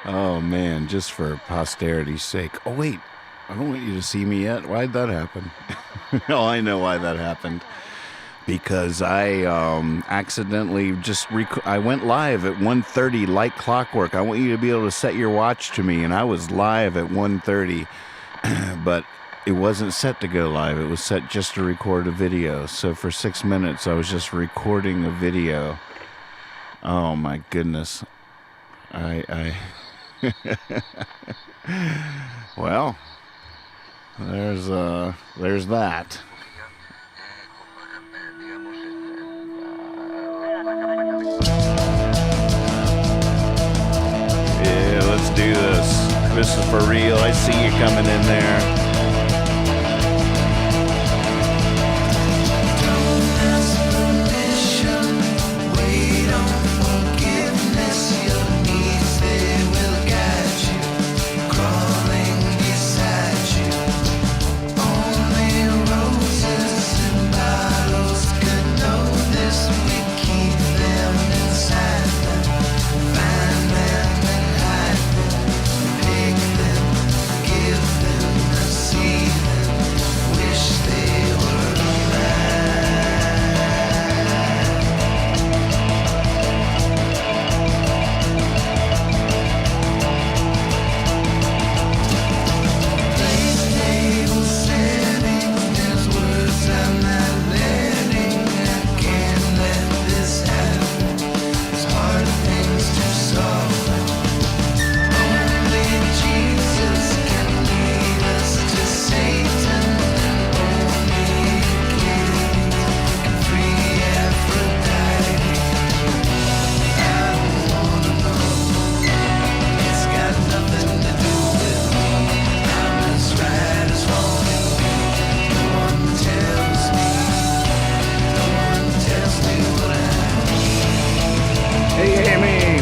Oh man, just for posterity's sake. Oh wait, I don't want you to see me yet. Why'd that happen? Oh, I know why that happened. Because I accidentally I went live at 1:30 like clockwork. I want you to be able to set your watch to me, and I was live at 1:30, but it wasn't set to go live. It was set just to record a video. So for 6 minutes, I was just recording a video. Oh my goodness. I well, there's that. Yeah, let's do this. This is for real. I see you coming in there.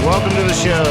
Welcome to the show.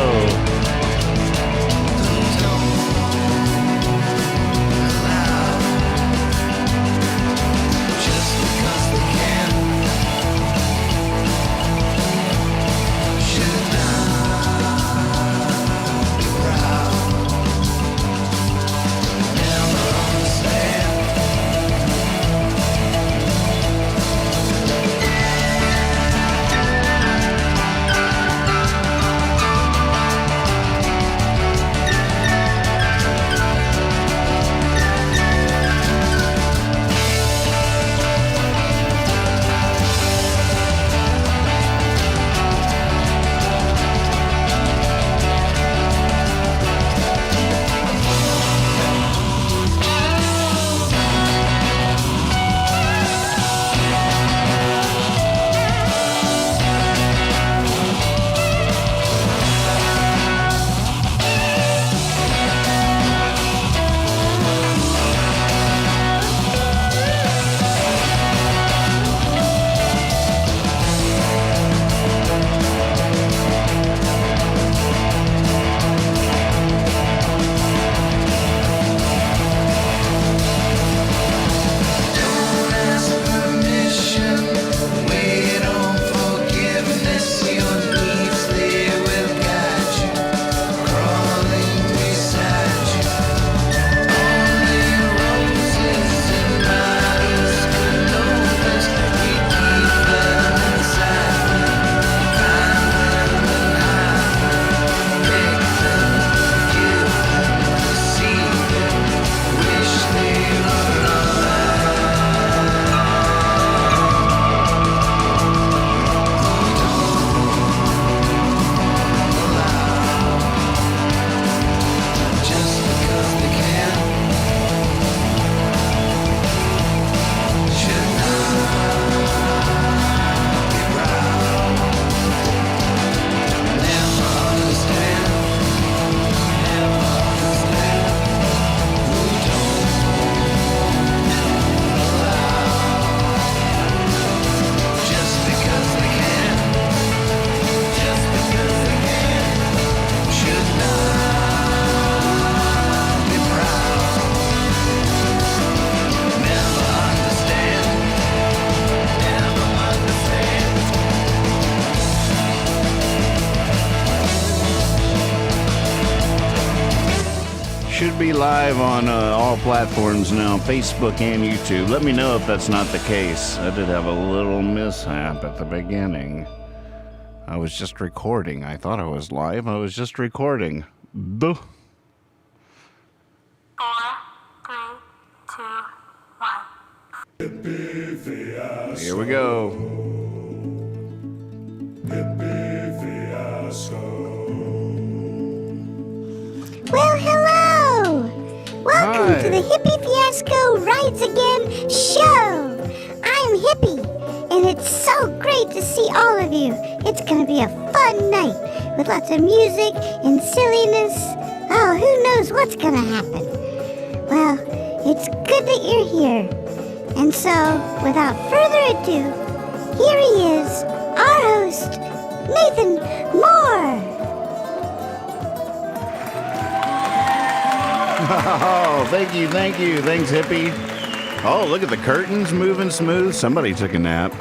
live on all platforms now, Facebook and YouTube. Let me know if that's not the case. I did have a little mishap at the beginning. I was just recording. I thought I was live. I was just recording. Duh. 4, 3, 2, 1. Here we go. Well, hello! Welcome Hi. to the Hippie Fiasco Rides Again show! I'm Hippie, and it's so great to see all of you. It's gonna be a fun night with lots of music and silliness. Oh, who knows what's gonna happen? Well, it's good that you're here. And so, without further ado, here he is, our host, Nathan Moore! Oh, thank you. Thanks, Hippie. Oh, look at the curtains moving smooth. Somebody took a nap.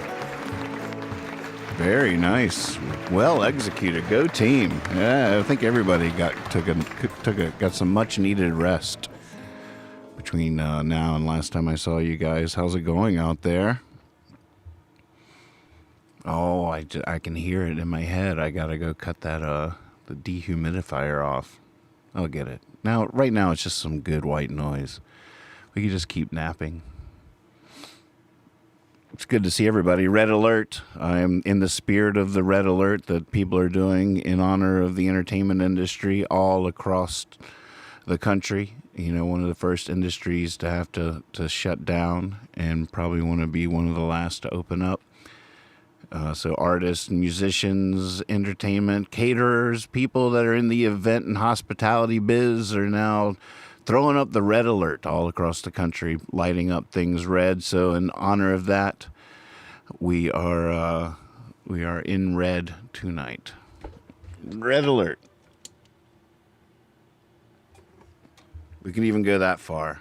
Very nice. Well executed. Go team. Yeah, I think everybody got some much needed rest between now and last time I saw you guys. How's it going out there? Oh, I can hear it in my head. I gotta go cut that the dehumidifier off. I'll get it. Now, right now, it's just some good white noise. We can just keep napping. It's good to see everybody. Red alert. I am in the spirit of the red alert that people are doing in honor of the entertainment industry all across the country. You know, one of the first industries to have to shut down and probably want to be one of the last to open up. So artists, musicians, entertainment, caterers, people that are in the event and hospitality biz are now throwing up the red alert all across the country, lighting up things red. So in honor of that, we are in red tonight. Red alert. We can even go that far.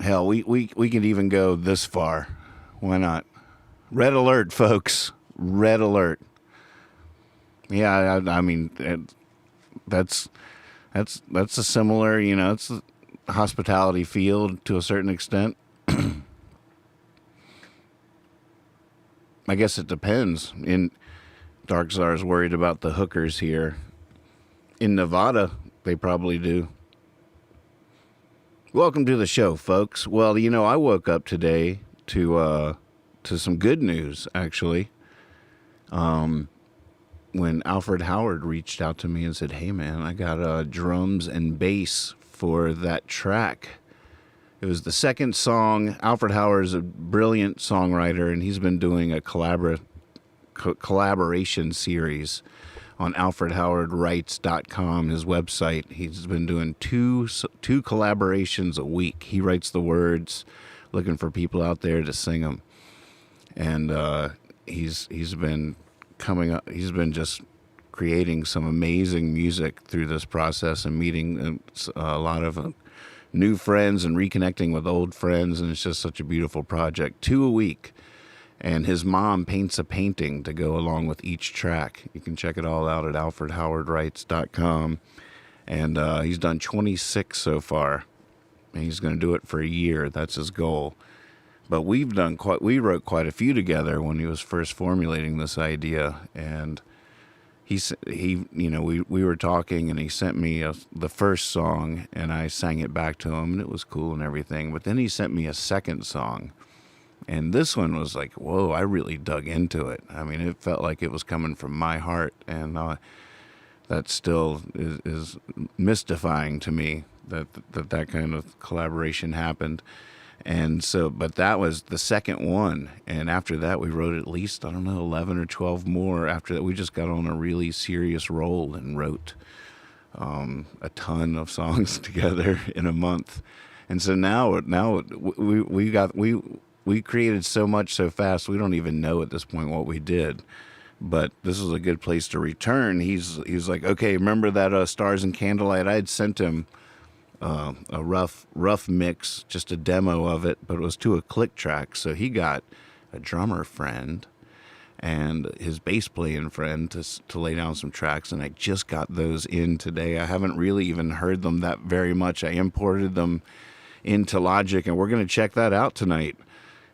Hell, we could even go this far. Why not? Red alert, folks. Red alert. Yeah, I mean, that's a similar, you know, it's a hospitality field to a certain extent. I guess it depends. Dark Czar's worried about the hookers here. In Nevada, they probably do. Welcome to the show, folks. Well, you know, I woke up today to some good news, actually. When Alfred Howard reached out to me and said, "Hey, man, I got drums and bass for that track." It was the second song. Alfred Howard is a brilliant songwriter, and he's been doing a collaboration series on alfredhowardwrites.com, his website. He's been doing two collaborations a week. He writes the words, looking for people out there to sing them. And he's been coming up. He's been just creating some amazing music through this process and meeting a lot of new friends and reconnecting with old friends. And it's just such a beautiful project. 2 a week. And his mom paints a painting to go along with each track. You can check it all out at alfredhowardwrites.com. And he's done 26 so far. And he's going to do it for a year. That's his goal. But we wrote quite a few together when he was first formulating this idea. And we were talking, and he sent me the first song, and I sang it back to him, and it was cool and everything. But then he sent me a second song. And this one was like, whoa, I really dug into it. I mean, it felt like it was coming from my heart. And that still is mystifying to me that kind of collaboration happened. And so, but that was the second one. And after that, we wrote at least, 11 or 12 more. After that, we just got on a really serious roll and wrote a ton of songs together in a month. And so now we created so much so fast, we don't even know at this point what we did. But this was a good place to return. He's like, okay, remember that Stars and Candlelight? I had sent him a rough mix, just a demo of it, but it was to a click track. So he got a drummer friend and his bass playing friend to lay down some tracks, and I just got those in today. I haven't really even heard them that very much. I imported them into Logic, and we're going to check that out tonight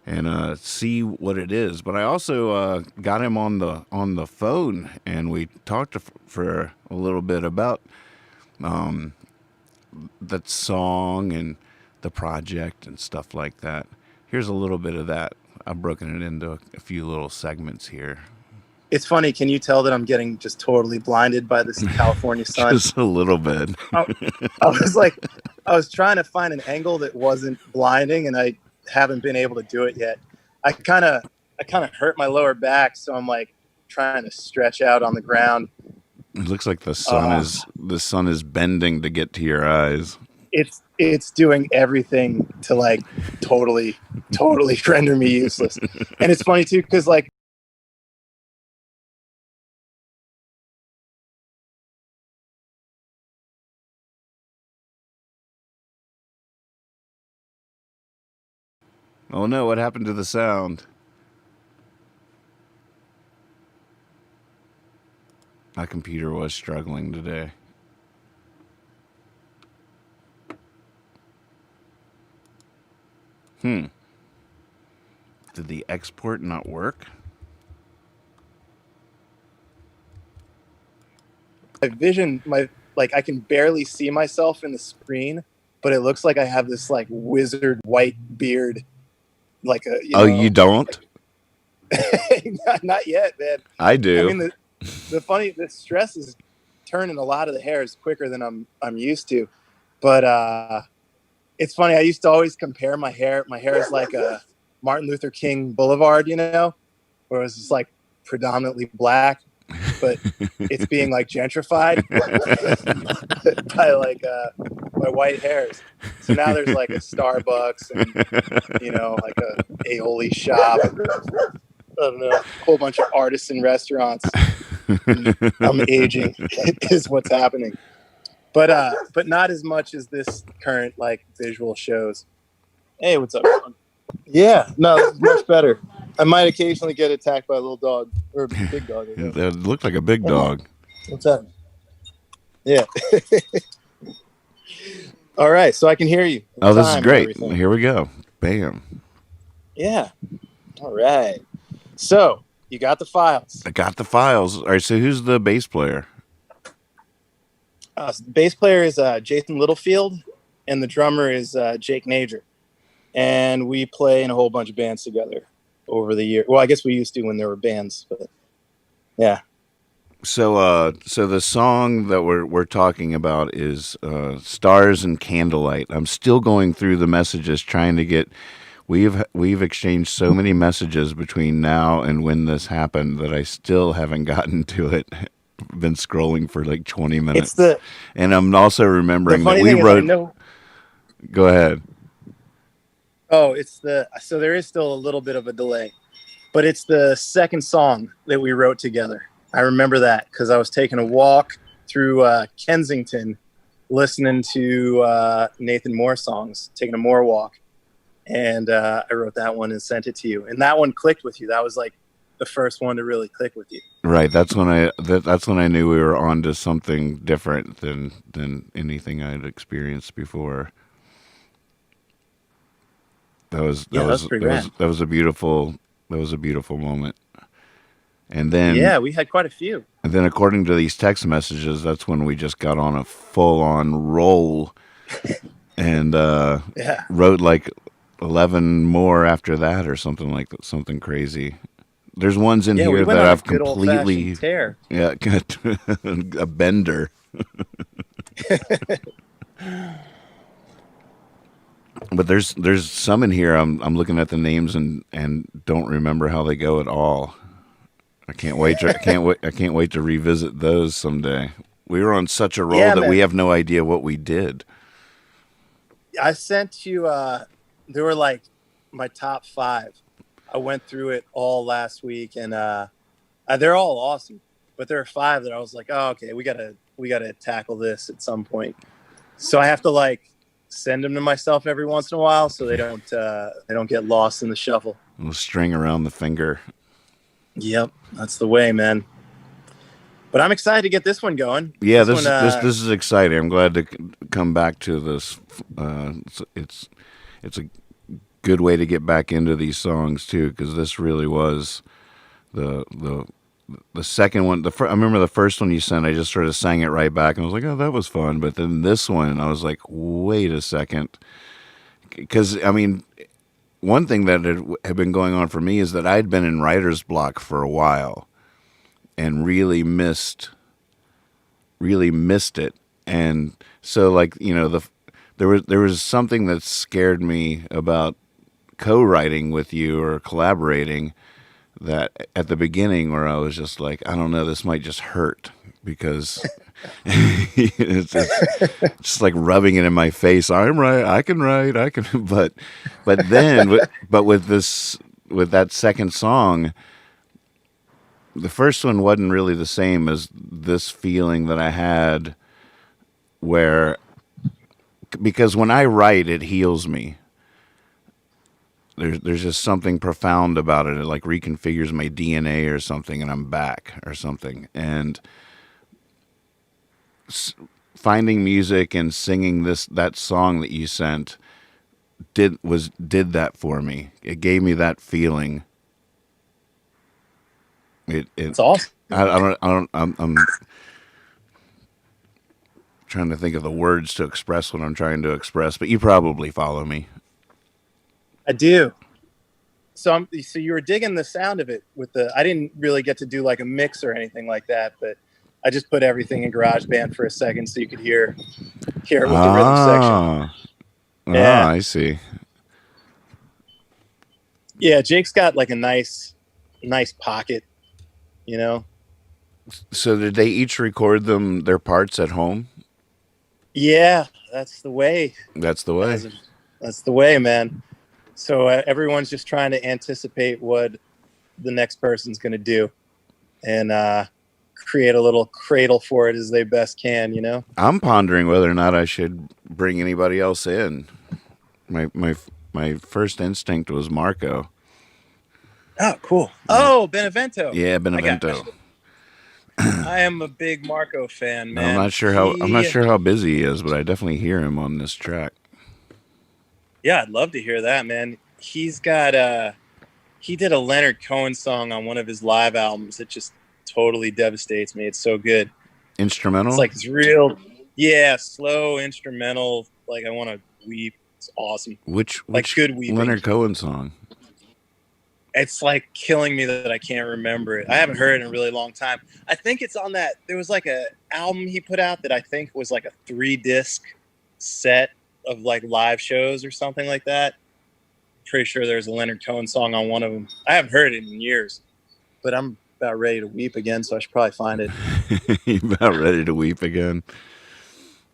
and see what it is. But I also got him on the phone, and we talked for a little bit about that song and the project and stuff like that. Here's a little bit of that. I've broken it into a few little segments here. It's funny. Can you tell that I'm getting just totally blinded by this California sun? Just a little bit. I was trying to find an angle that wasn't blinding, and I haven't been able to do it yet. I kind of hurt my lower back, so I'm like trying to stretch out on the ground. It looks like the sun is bending to get to your eyes. It's doing everything to like totally render me useless. And it's funny too, because like oh no, what happened to the sound? My computer was struggling today. Did the export not work? I can barely see myself in the screen, but it looks like I have this like wizard white beard. Like a you don't? Not yet, man. I do. I mean, the stress is turning a lot of the hairs quicker than I'm used to. But it's funny. I used to always compare my hair. My hair is like a Martin Luther King Boulevard, where it was just like predominantly black, but it's being like gentrified by like my white hairs. So now there's like a Starbucks and like a aioli shop. I don't know, a whole bunch of artisan restaurants. I'm aging is what's happening. But not as much as this current like visual shows. Hey, what's up? Yeah, no, it's much better. I might occasionally get attacked by a little dog or a big dog. It looked like a big dog. What's up? Yeah. All right, so I can hear you. Oh, this is great. Here we go. Bam. Yeah. All right. So you got the files. I got the files. All right, so who's the bass player? The bass player is Jason Littlefield, and the drummer is Jake Nager. And we play in a whole bunch of bands together over the year. Well, I guess we used to when there were bands, but yeah. So the song that we're talking about is "Stars and Candlelight." I'm still going through the messages, trying to get. We've exchanged so many messages between now and when this happened that I still haven't gotten to it. Been scrolling for like 20 minutes. And I'm also remembering that we wrote. Go ahead. Oh, so there is still a little bit of a delay, but it's the second song that we wrote together. I remember that because I was taking a walk through Kensington, listening to Nathan Moore songs, taking a Moore walk. And I wrote that one and sent it to you. And that one clicked with you. That was like the first one to really click with you. Right. That's when I knew we were on to something different than anything I'd experienced before. That was a beautiful moment. And then we had quite a few. And then according to these text messages, that's when we just got on a full-on roll and wrote like 11 more after that or something like that, something crazy. There's ones in here that I've completely got a bender. But there's some in here I'm looking at the names and don't remember how they go at all. I can't wait to revisit those someday. We were on such a roll that we have no idea what we did. I sent you there were like my top 5. I went through it all last week, and they're all awesome. But there are 5 that I was like, oh, okay, we gotta tackle this at some point. So I have to like send them to myself every once in a while so they don't get lost in the shuffle. A little string around the finger. Yep, that's the way, man. But I'm excited to get this one going. Yeah, This one, this is exciting. I'm glad to come back to this. It's a good way to get back into these songs too, because this really was the the second one. I remember the first one you sent. I just sort of sang it right back, and I was like, oh, that was fun. But then this one, I was like, wait a second, because I mean, one thing that had been going on for me is that I'd been in writer's block for a while and really missed it. And so, like, you know, there was something that scared me about co-writing with you or collaborating, that at the beginning where I was just like, I don't know, this might just hurt because it's just like rubbing it in my face. I'm right, I can write, I can, but then, but with that second song, the first one wasn't really the same as this feeling that I had where, because when I write, it heals me. There's just something profound about it. It like reconfigures my DNA or something, and I'm back or something. And finding music and singing that song that you sent did that for me. It gave me that feeling. It's awesome. I'm trying to think of the words to express what I'm trying to express, but you probably follow me. I do. So you were digging the sound of it with I didn't really get to do like a mix or anything like that, but I just put everything in GarageBand for a second so you could hear it with the rhythm section. Yeah. I see. Yeah, Jake's got like a nice pocket, you know. So did they each record their parts at home? Yeah, that's the way. That's the way. That's the way, man. So everyone's just trying to anticipate what the next person's going to do and create a little cradle for it as they best can, you know? I'm pondering whether or not I should bring anybody else in. My first instinct was Marco. Oh, cool. Oh, Benevento. Yeah, Benevento. I am a big Marco fan, man. I'm not sure how busy he is, but I definitely hear him on this track. Yeah, I'd love to hear that, man. He's got he did a Leonard Cohen song on one of his live albums. It just totally devastates me. It's so good. Instrumental? It's like it's real, yeah, slow instrumental. Like I want to weep. It's awesome. Which good weeping. Leonard Cohen song? It's like killing me that I can't remember it. I haven't heard it in a really long time. I think it's on that. There was like a album he put out that I think was like a 3-disc set of like live shows or something like that. Pretty sure there's a Leonard Cohen song on one of them. I haven't heard it in years, but I'm about ready to weep again, so I should probably find it. You're about ready to weep again?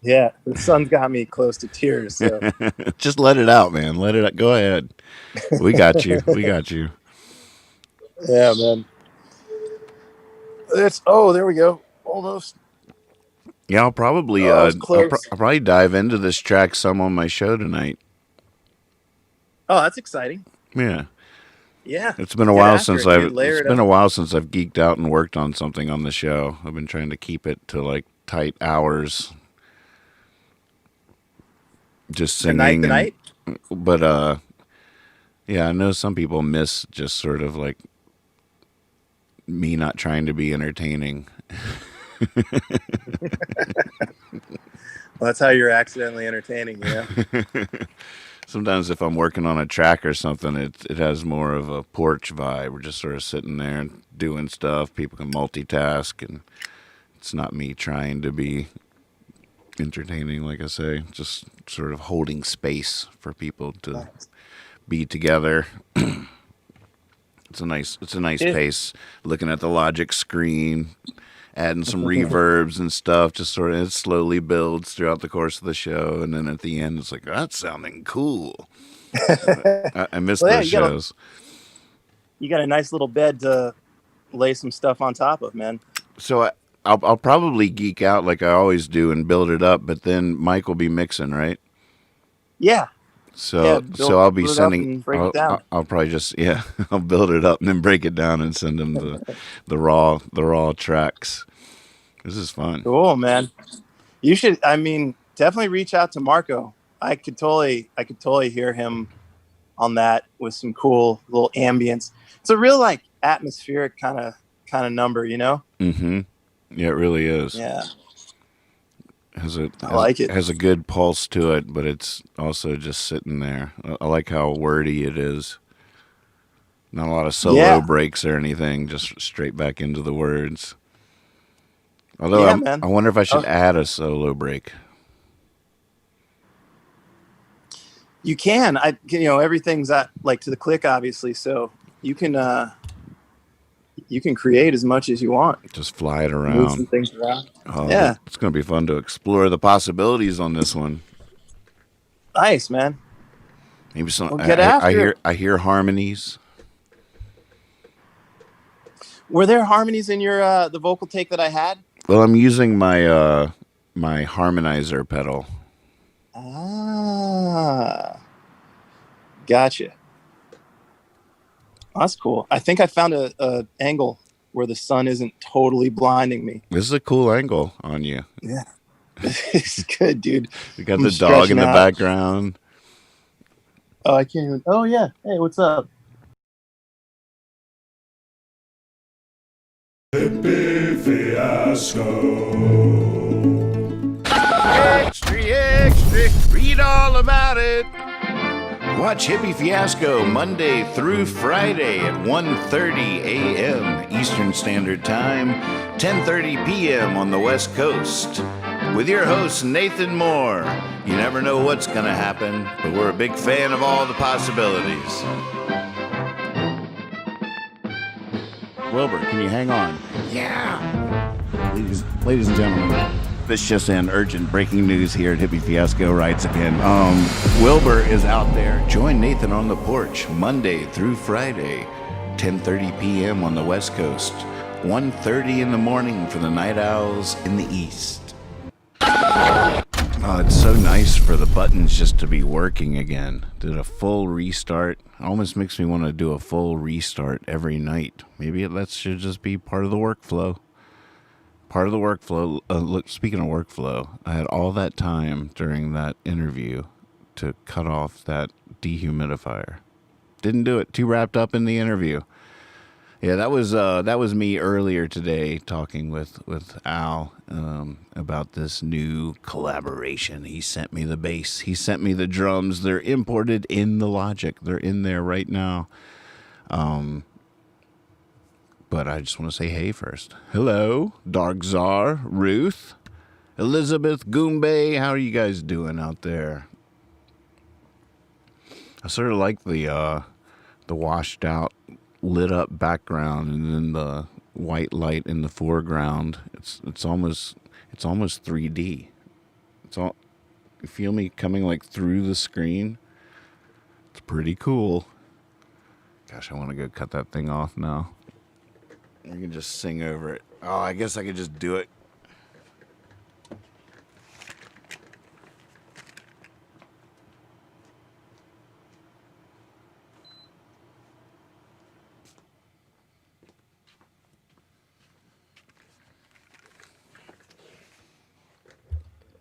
Yeah, the sun's got me close to tears. So. Just let it out, man. Let it out. Go ahead. We got you. We got you. Yeah, man. There we go. Almost. Yeah, I'll probably I'll probably dive into this track some on my show tonight. Oh, that's exciting. Yeah. Yeah. It's been a while since I've geeked out and worked on something on the show. I've been trying to keep it to like tight hours. Just singing. Tonight. But yeah, I know some people miss just sort of like me not trying to be entertaining. Well, that's how you're accidentally entertaining, yeah. Sometimes if I'm working on a track or something, it has more of a porch vibe. We're just sort of sitting there and doing stuff. People can multitask, and it's not me trying to be entertaining, like I say, just sort of holding space for people to be together. It's a nice pace. Looking at the Logic screen, adding some reverbs and stuff, just sort of it slowly builds throughout the course of the show, and then at the end, it's like that's sounding cool. I miss those shows. You got a nice little bed to lay some stuff on top of, man. So I'll probably geek out like I always do and build it up, but then Mike will be mixing, right? Yeah. So I'll be build it up sending. and break it down. I'll probably just I'll build it up and then break it down and send them the raw tracks. This is fun. Cool, man. You should. I mean, definitely reach out to Marco. I could totally hear him on that with some cool little ambience. It's a real like atmospheric kind of number, you know? Mm-hmm. Yeah, it really is. Yeah. I like it. Has a good pulse to it, but it's also just sitting there. I like how wordy it is. Not a lot of solo breaks or anything, just straight back into the words. Although I wonder if I should add a solo break. You can. Everything's at like to the click, obviously, so you can create as much as you want. Just fly it around. Move some things around. Oh, yeah. It's going to be fun to explore the possibilities on this one. Nice, man. Maybe some. I hear harmonies. Were there harmonies in your the vocal take that I had? Well, I'm using my my harmonizer pedal. Ah, gotcha. That's cool. I think I found a angle where the sun isn't totally blinding me. This is a cool angle on you. Yeah, it's good, dude. You got the dog in the background. Oh, I can't even. Oh yeah. Hey, what's up? Hippie Fiasco. Extra, read all about it. Watch Hippie Fiasco Monday through Friday at 1:30 a.m. Eastern Standard Time, 10:30 p.m. on the West Coast. With your host, Nathan Moore. You never know what's going to happen, but we're a big fan of all the possibilities. Wilbur, can you hang on? Yeah. Ladies and gentlemen, this just in, urgent breaking news here at Hippie Fiasco Rides Again. Wilbur is out there. Join Nathan on the porch Monday through Friday, 10:30 p.m. on the West Coast, 1:30 in the morning for the night owls in the East. Oh, it's so nice for the buttons just to be working again. Did a full restart. Almost makes me want to do a full restart every night. Maybe that should just be part of the workflow. Part of the workflow. Look, speaking of workflow, I had all that time during that interview to cut off that dehumidifier. Didn't do it. Too wrapped up in the interview. Yeah, that was me earlier today talking with Al about this new collaboration. He sent me the bass. He sent me the drums. They're imported in the Logic. They're in there right now. But I just want to say hey first. Hello, Dark Czar, Ruth, Elizabeth, Goombay. How are you guys doing out there? I sort of like the washed out, lit up background and then the white light in the foreground. It's almost 3D. It's all, you feel me coming like through the screen? It's pretty cool. Gosh, I want to go cut that thing off now. We can just sing over it. Oh, I guess I could just do it.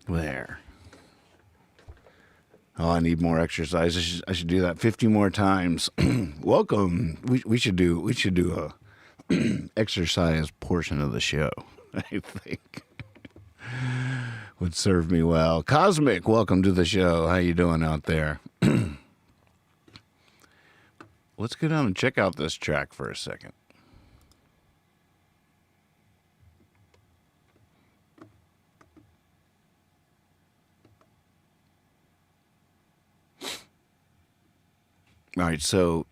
There. Oh, I need more exercise. I should do that 50 more times. Welcome. We should do a exercise portion of the show. I think would serve me well. Cosmic, welcome to the show. How you doing out there? Let's go down and check out this track for a second. All right, so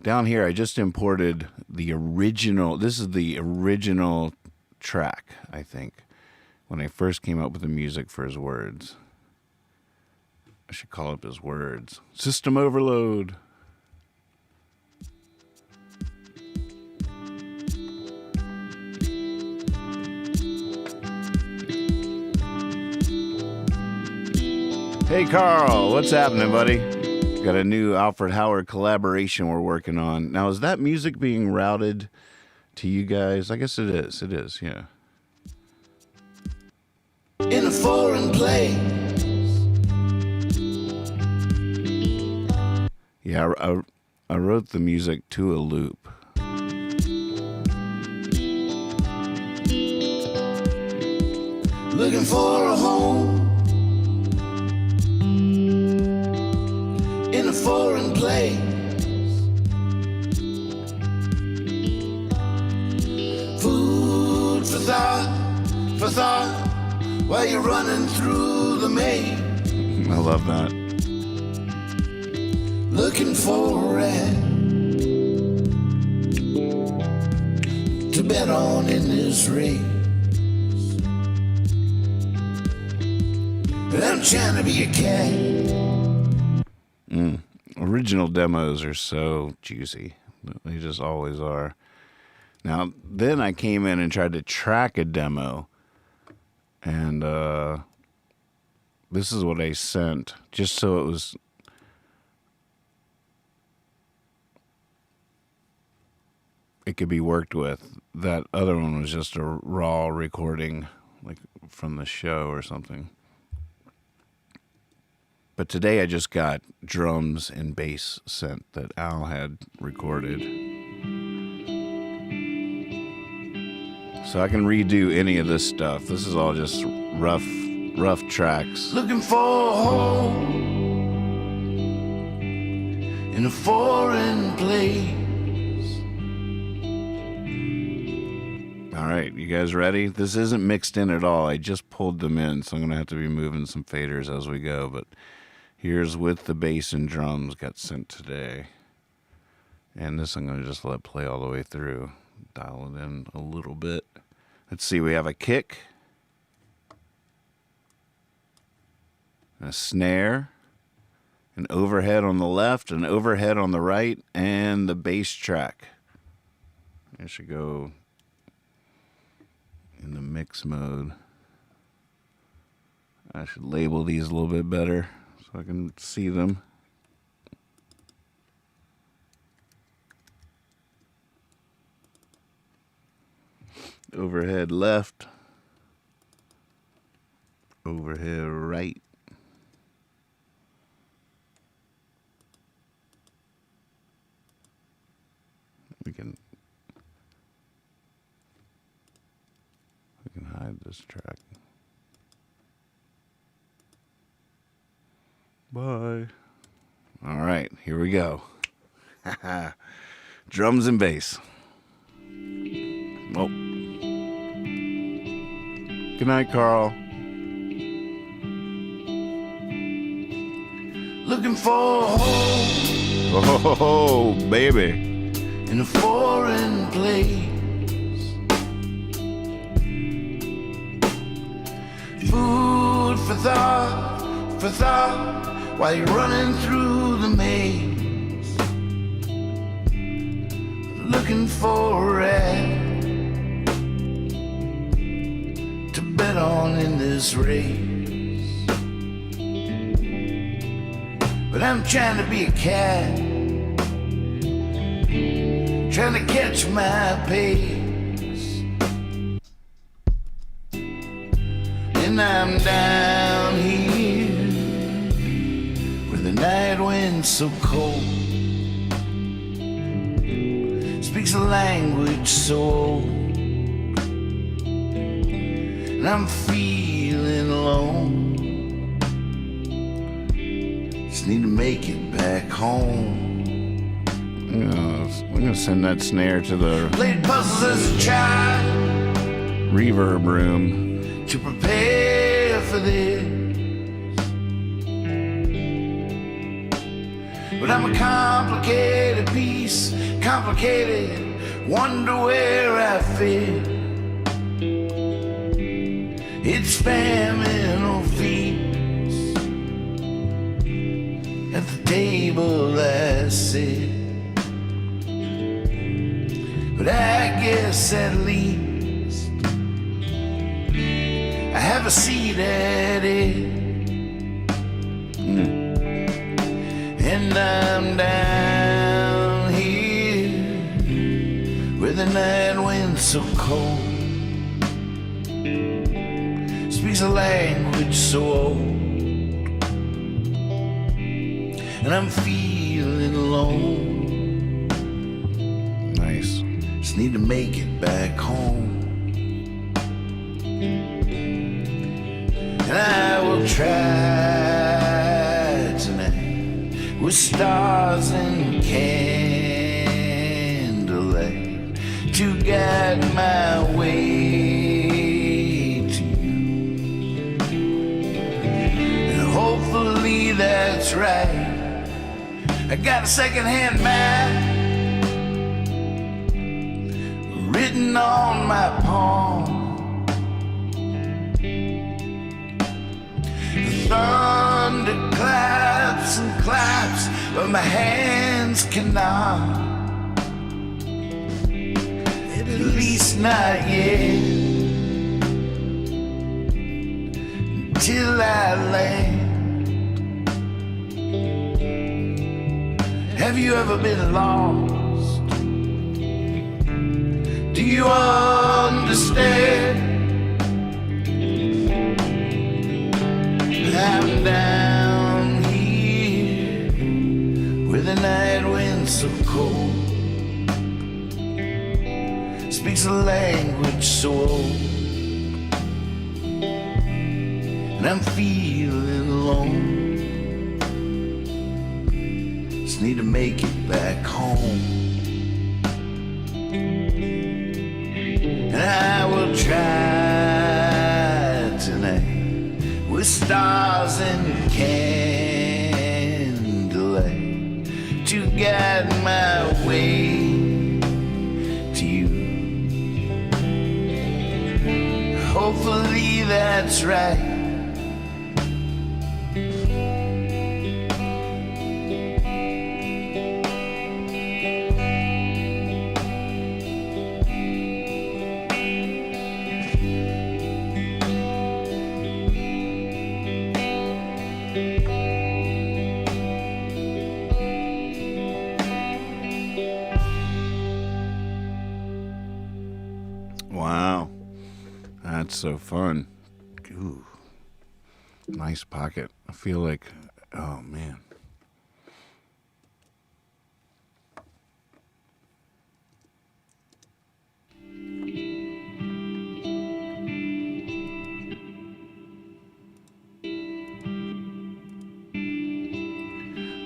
down here I just imported the original. This is the original track, I think, when I first came up with the music for his words. I should call up his words. System overload. Hey, Carl, what's happening, buddy? Got a new Alfred Howard collaboration we're working on. Now, is that music being routed to you guys? I guess it is. It is, yeah. In a foreign place. Yeah, I wrote the music to a loop. Looking for a home in a foreign place. Food for thought, while you're running through the maze. I love that. Looking for a rat to bet on in this race. But I'm trying to be a cat. Original demos are so juicy. They just always are. Now, then I came in and tried to track a demo. And this is what I sent, just so it could be worked with. That other one was just a raw recording, like from the show or something. But today I just got drums and bass sent that Al had recorded. So I can redo any of this stuff. This is all just rough tracks. Looking for a home in a foreign place. All right, you guys ready? This isn't mixed in at all. I just pulled them in, so I'm going to have to be moving some faders as we go. But here's with the bass and drums got sent today. And this I'm going to just let play all the way through. Dial it in a little bit. Let's see, we have a kick, a snare, an overhead on the left, an overhead on the right, and the bass track. I should go in the mix mode. I should label these a little bit better so I can see them. Overhead left, overhead right. We can hide this track. Bye. All right, here we go. Drums and bass. Oh. Good night, Carl. Looking for a home. Oh, baby. In a foreign place. Food for thought, while you're running through the maze. Looking for a rat to bet on in this race. But I'm trying to be a cat, trying to catch my pace. And I'm down here where the night wind's so cold, speaks a language so old. And I'm feeling alone, just need to make it back home. I'm gonna send that snare to the Played puzzles as a child reverb room. to prepare for this. But I'm a complicated piece, complicated, wonder where I fit. It's famine or feast, at the table I sit. But I guess at least I have a seat at it. And wind so cold, speaks a language so old, and I'm feeling alone. Nice. Just need to make it back home. And I will try tonight with stars and candlelight to guide my way to you. And hopefully that's right. I got a second-hand map written on my palm. The thunder claps and claps, but my hands cannot. At least not yet. Until I land. Have you ever been lost? Do you understand? I'm down here where the night wind so cold speaks a language so old, and I'm feeling alone. Just need to make it back home. And I will try tonight with stars and candlelight to guide my way to you. Hopefully that's right. Wow. That's so fun. Ooh. Nice pocket. I feel like, oh man.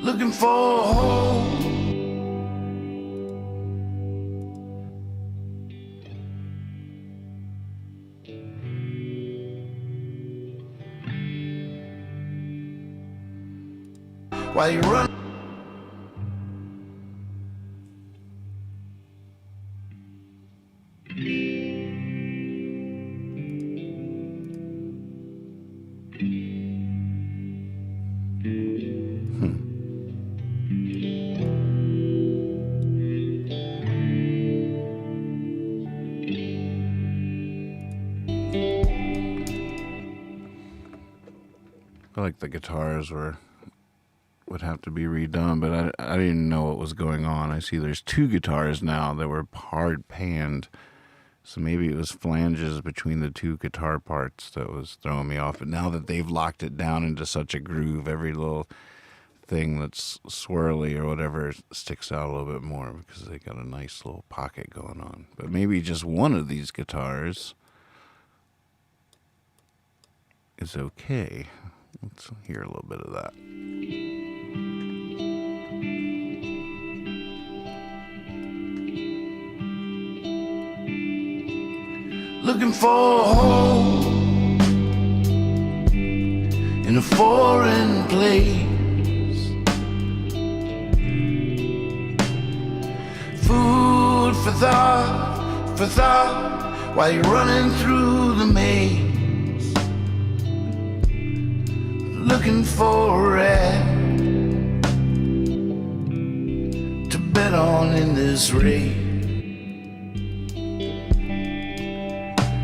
Looking for home. While you run. I feel like the guitars would have to be redone, but I didn't know what was going on. I see there's two guitars now that were hard panned, so maybe it was flanges between the two guitar parts that was throwing me off. But now that they've locked it down into such a groove, every little thing that's swirly or whatever sticks out a little bit more because they got a nice little pocket going on. But maybe just one of these guitars is okay. Let's hear a little bit of that. Looking for home in a foreign place. Food for thought, while you're running through the maze. Looking for a rat to bet on in this race.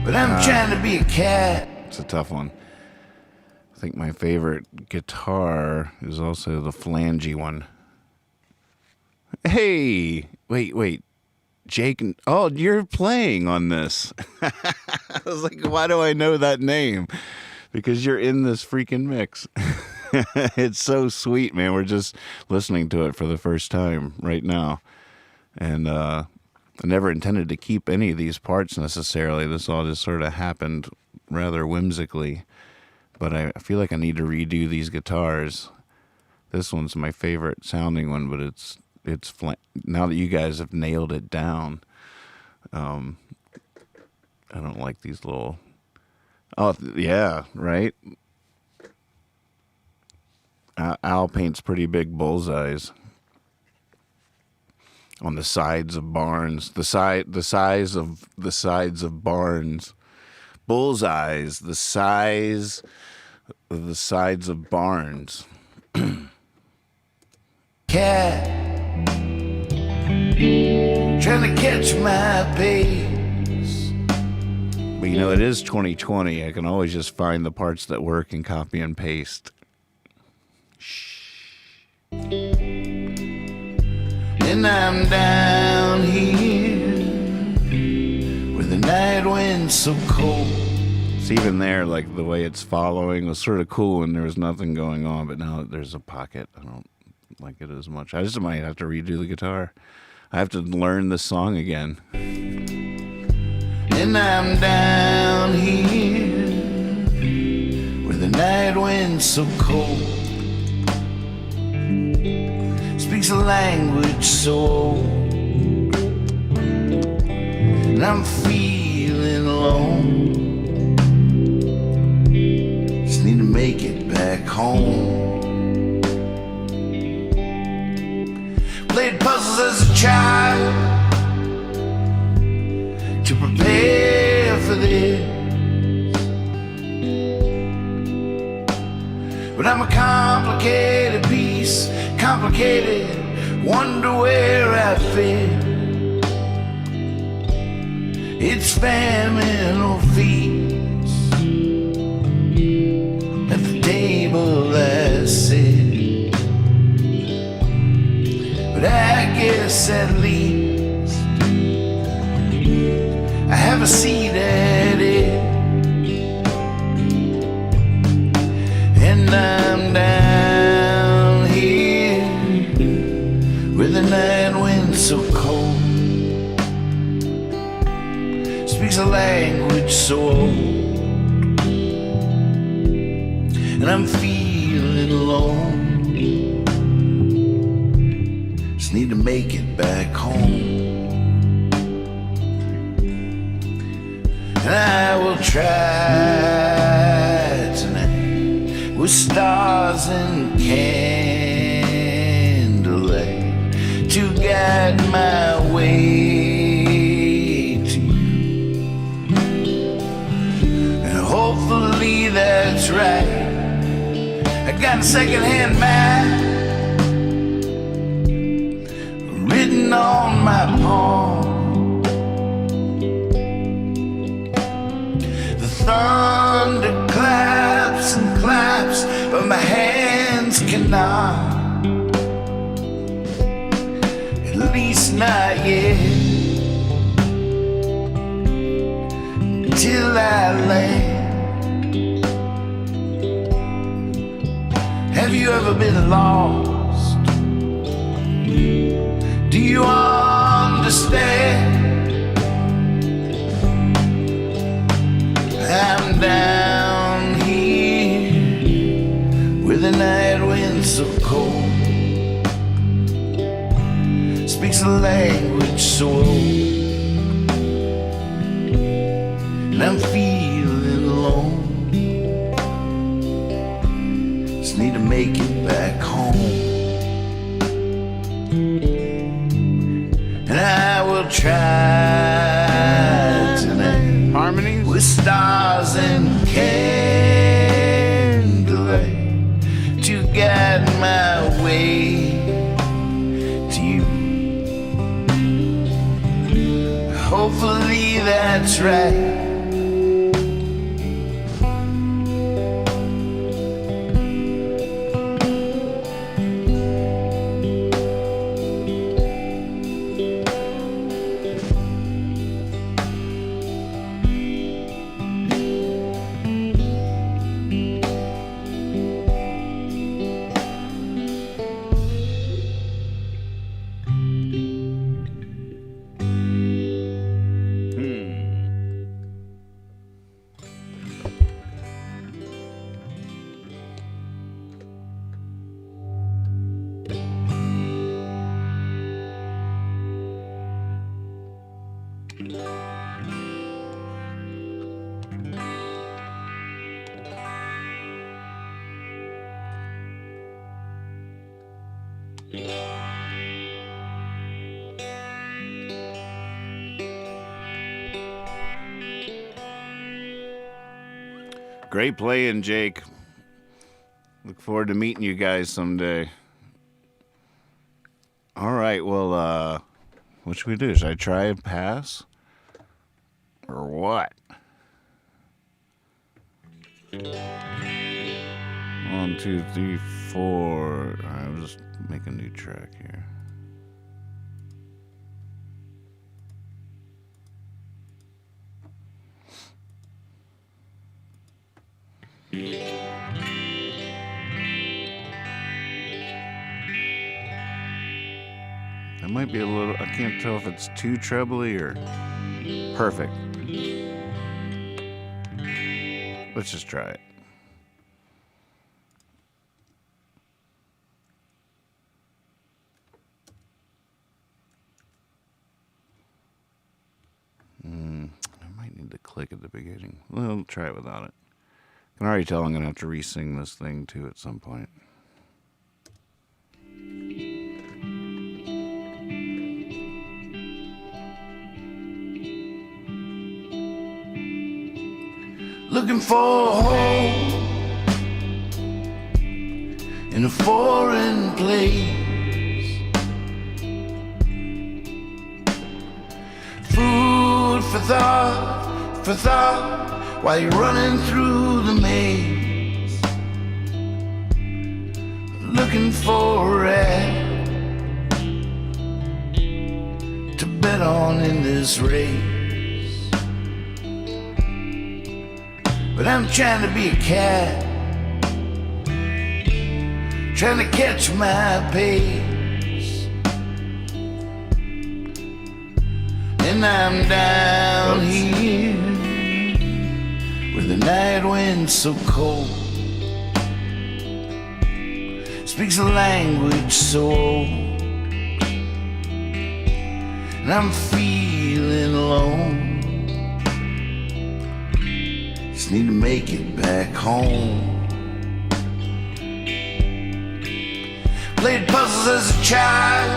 But I'm trying to be a cat. It's a tough one. I think my favorite guitar is also the flangey one. Hey! Wait. Jake. Oh, you're playing on this. I was like, why do I know that name? Because you're in this freaking mix. It's so sweet, man. We're just listening to it for the first time right now. And I never intended to keep any of these parts necessarily. This all just sort of happened rather whimsically. But I feel like I need to redo these guitars. This one's my favorite sounding one, but it's now that you guys have nailed it down. I don't like these little. Oh yeah, right. Al paints pretty big bullseyes on the sides of barns. The size of barns. Bullseyes, the size of the sides of barns. Cat trying to catch my pace. But you know, it is 2020. I can always just find the parts that work and copy and paste. And I'm down here where the night wind's so cold. It's even there, like the way it's following was sort of cool when there was nothing going on, but now that there's a pocket, I don't like it as much. I just might have to redo the guitar. I have to learn the song again. And I'm down here where the night wind's so cold. Speaks a language so old. And I'm feeling alone. Just need to make it back home. Played puzzles as a child to prepare for this. But I'm a complicated piece, complicated, wonder where I fit. It's famine or feast. At the table I sit. But I guess at least I have a seat at it. And I'm down here where the night wind's so cold. Speaks a language so old. And I'm feeling alone. Just need to make it back home. And I will try tonight with stars and candlelight to guide my way to you. And hopefully that's right. I got a secondhand map written on my palm. The thunder claps and claps, but my hands cannot. At least not yet. Till I land. Have you ever been lost? Do you understand? I'm down here where the night wind's so cold. Speaks a language so old. And I'm feeling alone. Just need to make it back home. And I will try tonight. Harmonies? With stars and candlelight to guide my way to you. Hopefully that's right. Great playing, Jake. Look forward to meeting you guys someday. All right, well, what should we do? Should I try and pass? Or what? 1, 2, 3, 4. I'll just make a new track here. That might be a little, I can't tell if it's too trebly or perfect. Let's just try it. I might need to click at the beginning. Well, I'll try it without it. I can already tell I'm going to have to re-sing this thing too at some point. Looking for a home in a foreign place. Food for thought, while you're running through the maze. Looking for a rat to bet on in this race. But I'm trying to be a cat, trying to catch my pace. And I'm down here where the night wind's so cold, speaks a language so old, and I'm feeling alone. Just need to make it back home. Played puzzles as a child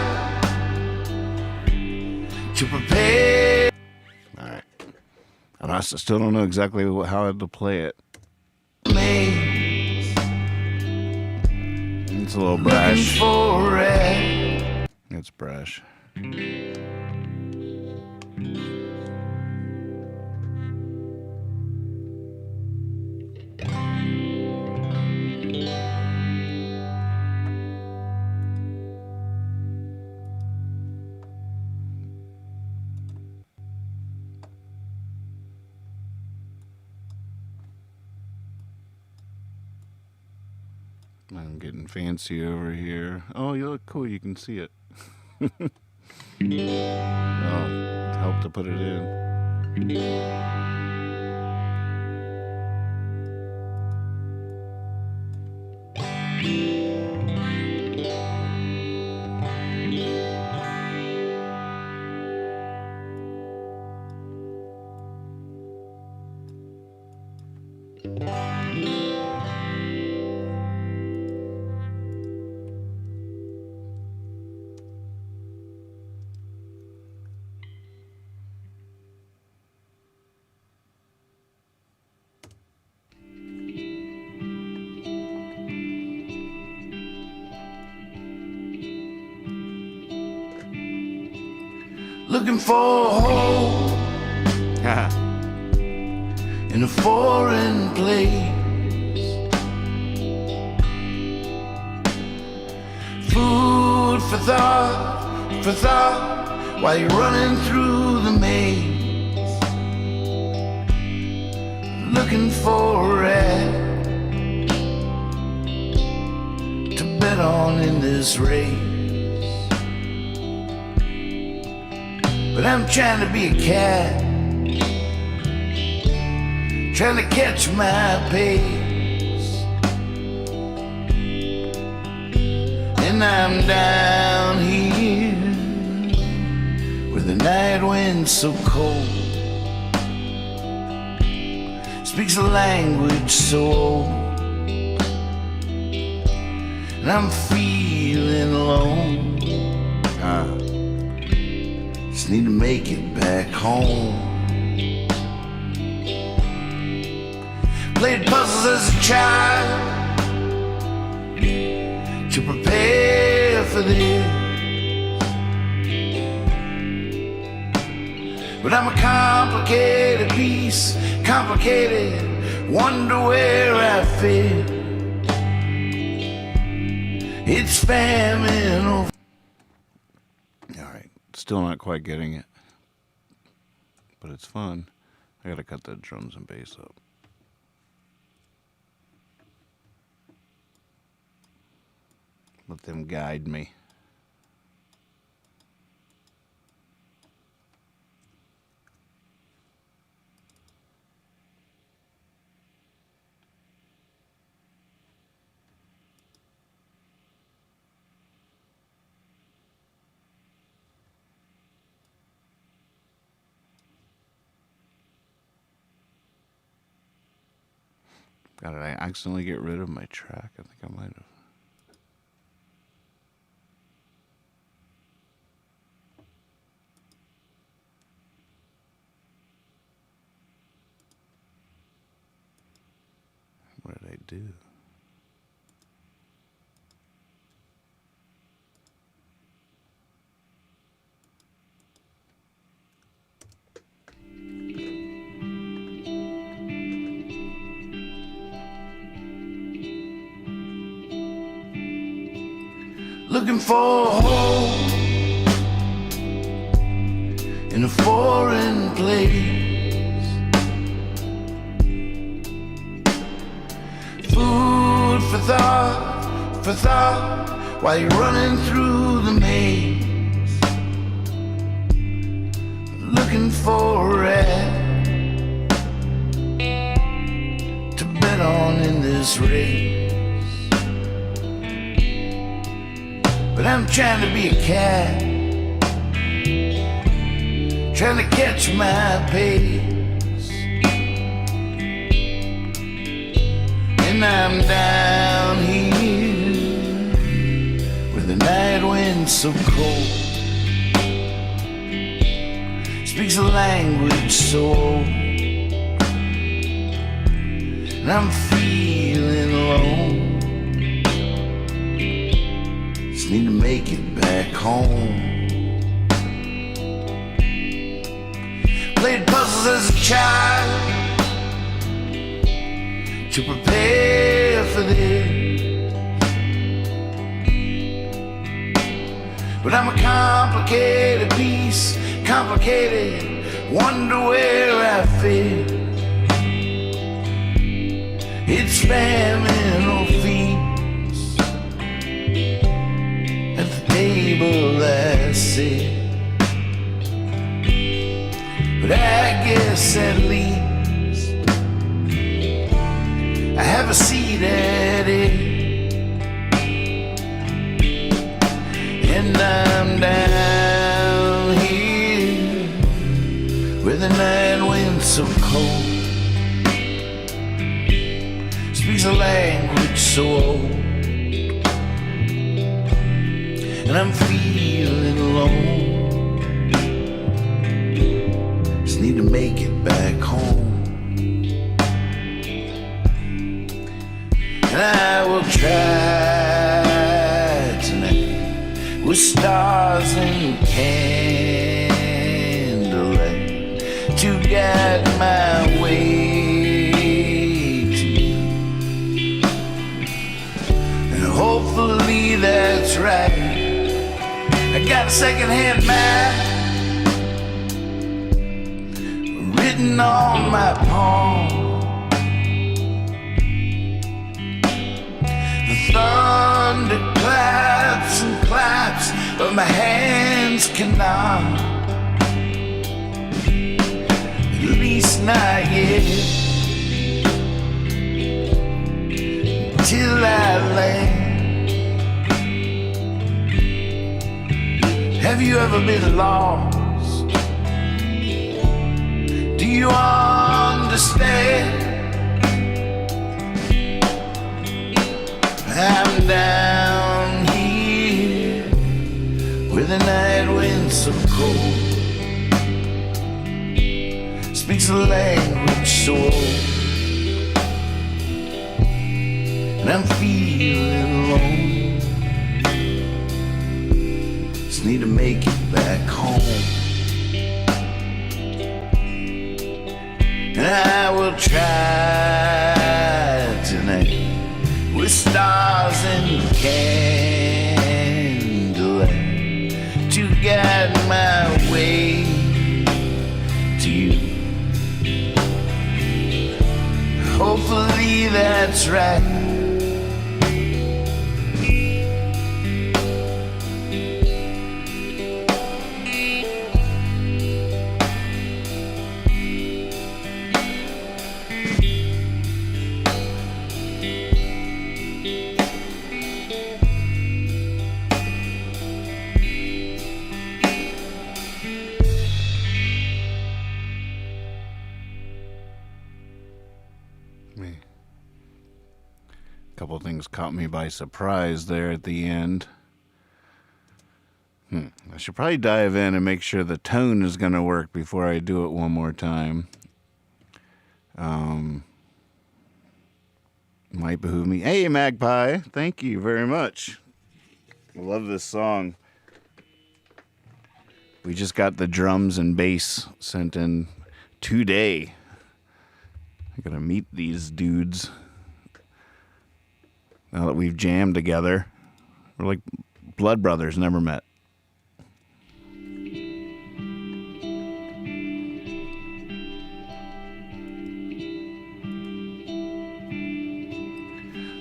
to prepare. All right. And I still don't know exactly how to play it. Maze. It's a little brash. For it. It's brash. I'm getting fancy over here. Oh, you look cool. You can see it. Oh, help to put it in. Looking for a home in a foreign place. Food for thought, while you're running through the maze. Looking for a rat to bet on in this race. But I'm trying to be a cat, trying to catch my pace. And I'm down here where the night wind's so cold, speaks a language so old, and I'm feeling alone. Just need to make it back home. Played puzzles as a child to prepare for this. But I'm a complicated piece, complicated, wonder where I fit. It's famine. All right, still not quite getting it, but it's fun. I gotta cut the drums and bass up. Let them guide me. God, did I accidentally get rid of my track? I think I might have. What did I do? Looking for a home in a foreign place. Food for thought, while you're running through the maze. Looking for a rat to bet on in this race. But I'm trying to be a cat, trying to catch my pace. And I'm down here with the night wind so cold, speaks a language so old, and I'm feeling alone. Need to make it back home. Played puzzles as a child to prepare for this. But I'm a complicated piece, complicated, wonder where I fit. It's famine or feast. Table I sit, but I guess at least I have a seat at it. And I'm down here with the night wind so cold, speaks a language so old, and I'm feeling alone. Just need to make it back home. And I will try tonight with stars and candlelight to guide my way to you. And hopefully that's right. I got a second-hand map written on my palm. The thunder claps and claps, but my hands cannot. At least not yet. Till I land. Have you ever been lost? Do you understand? I'm down here with the night wind so cold, speaks a language so old, and I'm feeling alone. Just need to make it back home. And I will try tonight with stars and candlelight to guide my way to you. Hopefully that's right. Couple things caught me by surprise there at the end. I should probably dive in and make sure the tone is going to work before I do it one more time. Might behoove me. Hey, Magpie. Thank you very much. I love this song. We just got the drums and bass sent in today. I'm going to meet these dudes. Now that we've jammed together, we're like blood brothers, never met.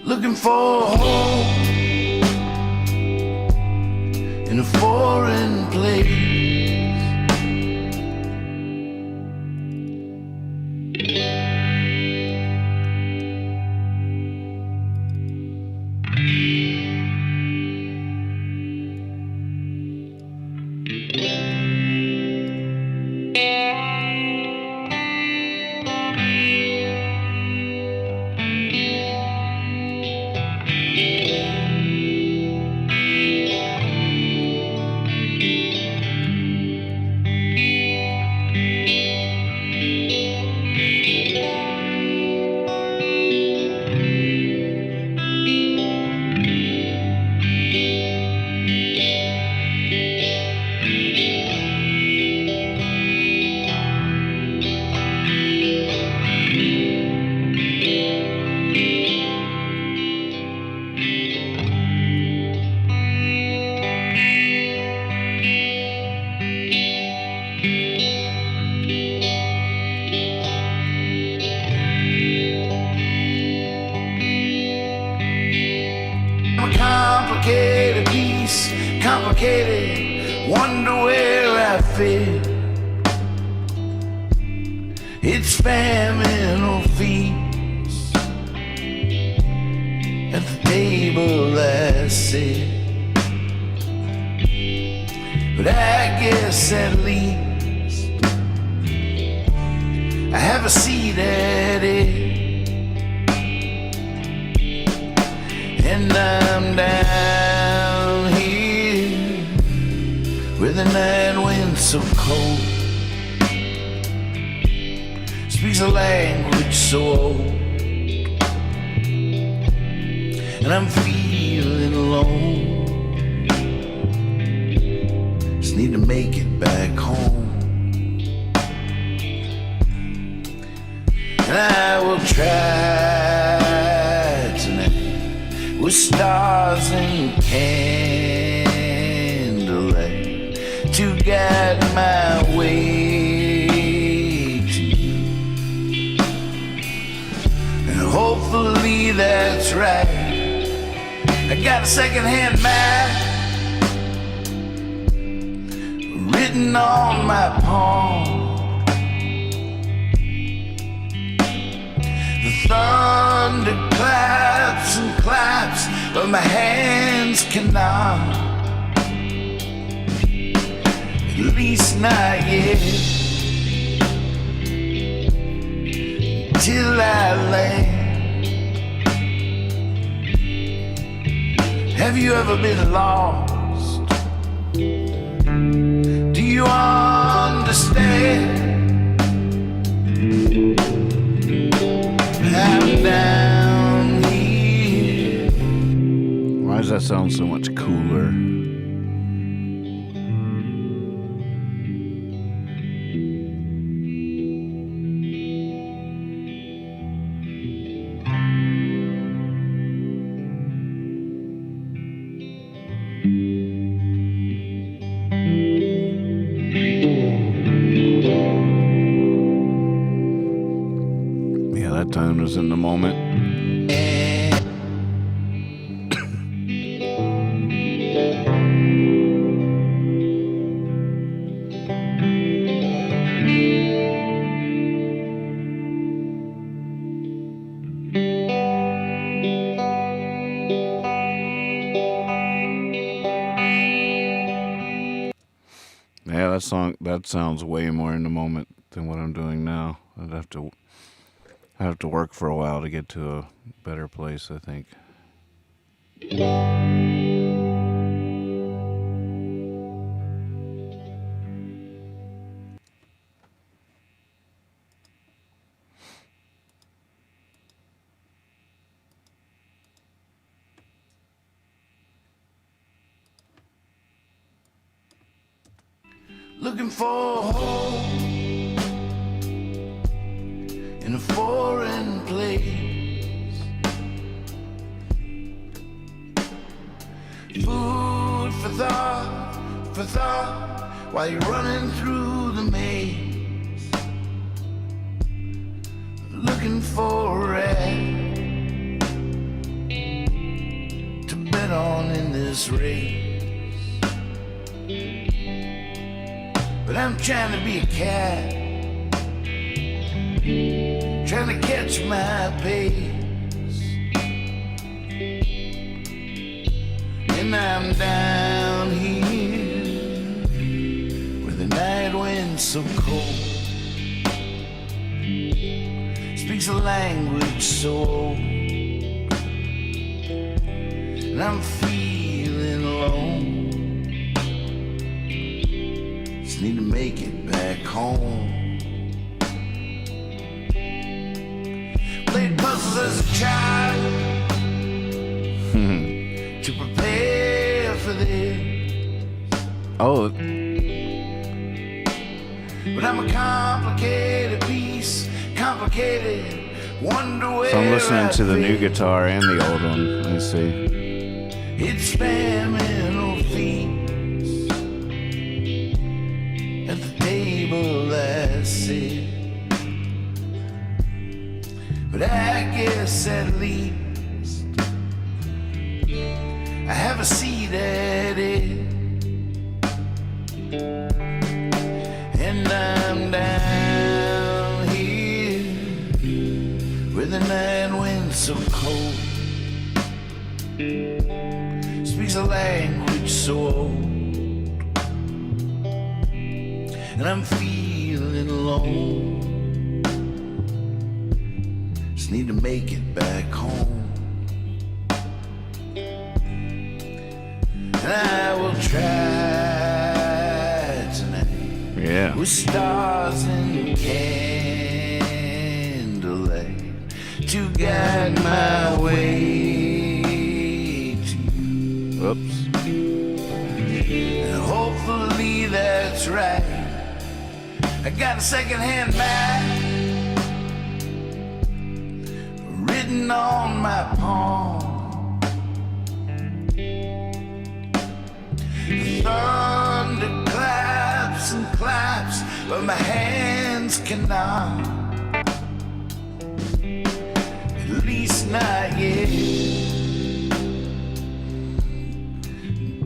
Looking for a home in a foreign place. Complicated piece, complicated, wonder where I fit. It's famine or feast. At the table I sit, but I guess at least I have a seat at it. And I'm down here where the night wind's so cold, speaks a language so old, and I'm feeling alone. Just need to make it back home. And I will try with stars and candlelight to guide my way to you. And hopefully that's right. I got a second-hand map written on my palm. The thunder claps and claps, but my hands cannot. At least not yet. Till I land. Have you ever been lost? Do you understand? I'm down here sounds so much cooler. Yeah, that tone was in the moment. Yeah, that sounds way more in the moment than what I'm doing now. I'd have to work for a while to get to a better place, I think. Looking for a home in a foreign place. Food for thought, while you're running through the maze. Looking for a rat to bet on in this race. But I'm trying to be a cat, trying to catch my pace. And I'm down here where the night wind's so cold, speaks a language so old, and I'm feeling alone. Need to make it back home. Played puzzles as a child to prepare for this. Oh, But I'm a complicated piece, complicated, wonder where so I'm listening to the I new fit. guitar and the old one. Let me see. It's spamming feet at the table I sit. But I guess at least I have a seat at it. And I'm down here where the night wind's so cold, speaks a language so old, and I'm feeling alone. Just need to make it back home, and I will try tonight Yeah. with stars and candlelight to guide my way to you. Whoops. And hopefully that's right. I got a second-hand map written on my palm. The thunder claps and claps, but my hands cannot. At least not yet.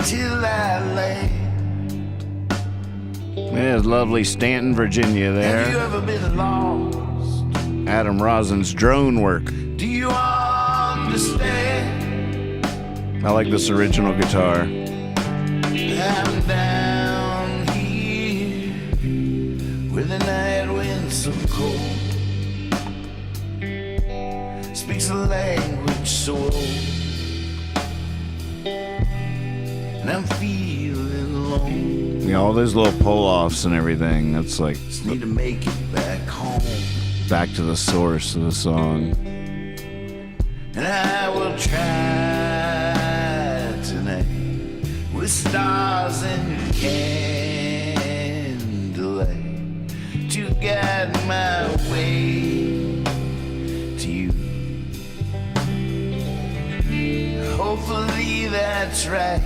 Till I land. Yeah, it's lovely Stanton, Virginia Have you there. ever been lost? Adam Rosin's drone work. Do you understand? I like this original guitar. I'm down here where the night wind's so cold, speaks a language so old, and I'm feeling alone. Yeah, all those little pull-offs and everything. That's like Just need to make it back home, back to the source of the song. and I will try tonight with stars and candlelight to guide my way to you. Hopefully that's right.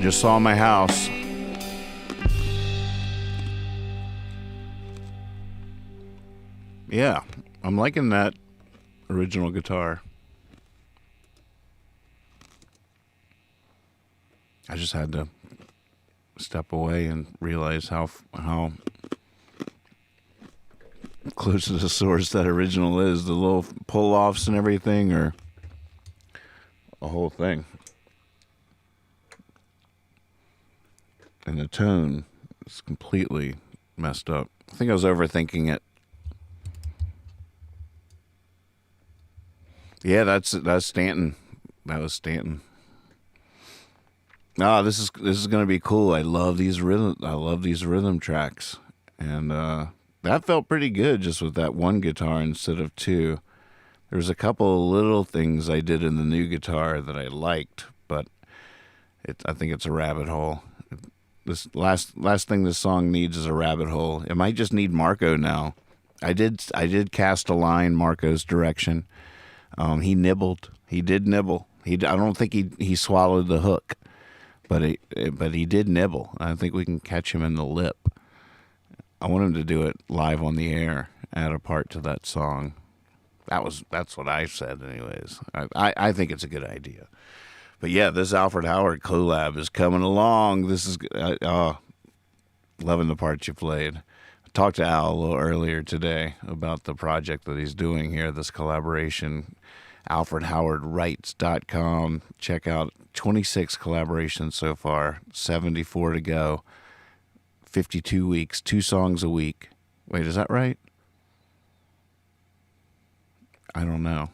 Just saw my house. Yeah, I'm liking that original guitar. I just had to step away and realize how close to the source that original is. The little pull-offs and everything, or a whole thing. And the tone is completely messed up. I think I was overthinking it. Yeah, that's Stanton. That was Stanton. Ah, this is gonna be cool. I love these rhythm tracks, and that felt pretty good just with that one guitar instead of two. There's a couple of little things I did in the new guitar that I liked, but I think it's a rabbit hole. This last thing this song needs is a rabbit hole. It might just need Marco now. I did cast a line Marco's direction. He nibbled. He did nibble. I don't think he swallowed the hook, but he did nibble. I think we can catch him in the lip. I want him to do it live on the air, add a part to that song. That's what I said, anyways. I think it's a good idea. But yeah, this Alfred Howard collab is coming along. This is loving the part you played. I talked to Al a little earlier today about the project that he's doing here, this collaboration. AlfredHowardWrites.com. Check out 26 collaborations so far, 74 to go, 52 weeks, 2 songs a week. Wait, is that right? I don't know.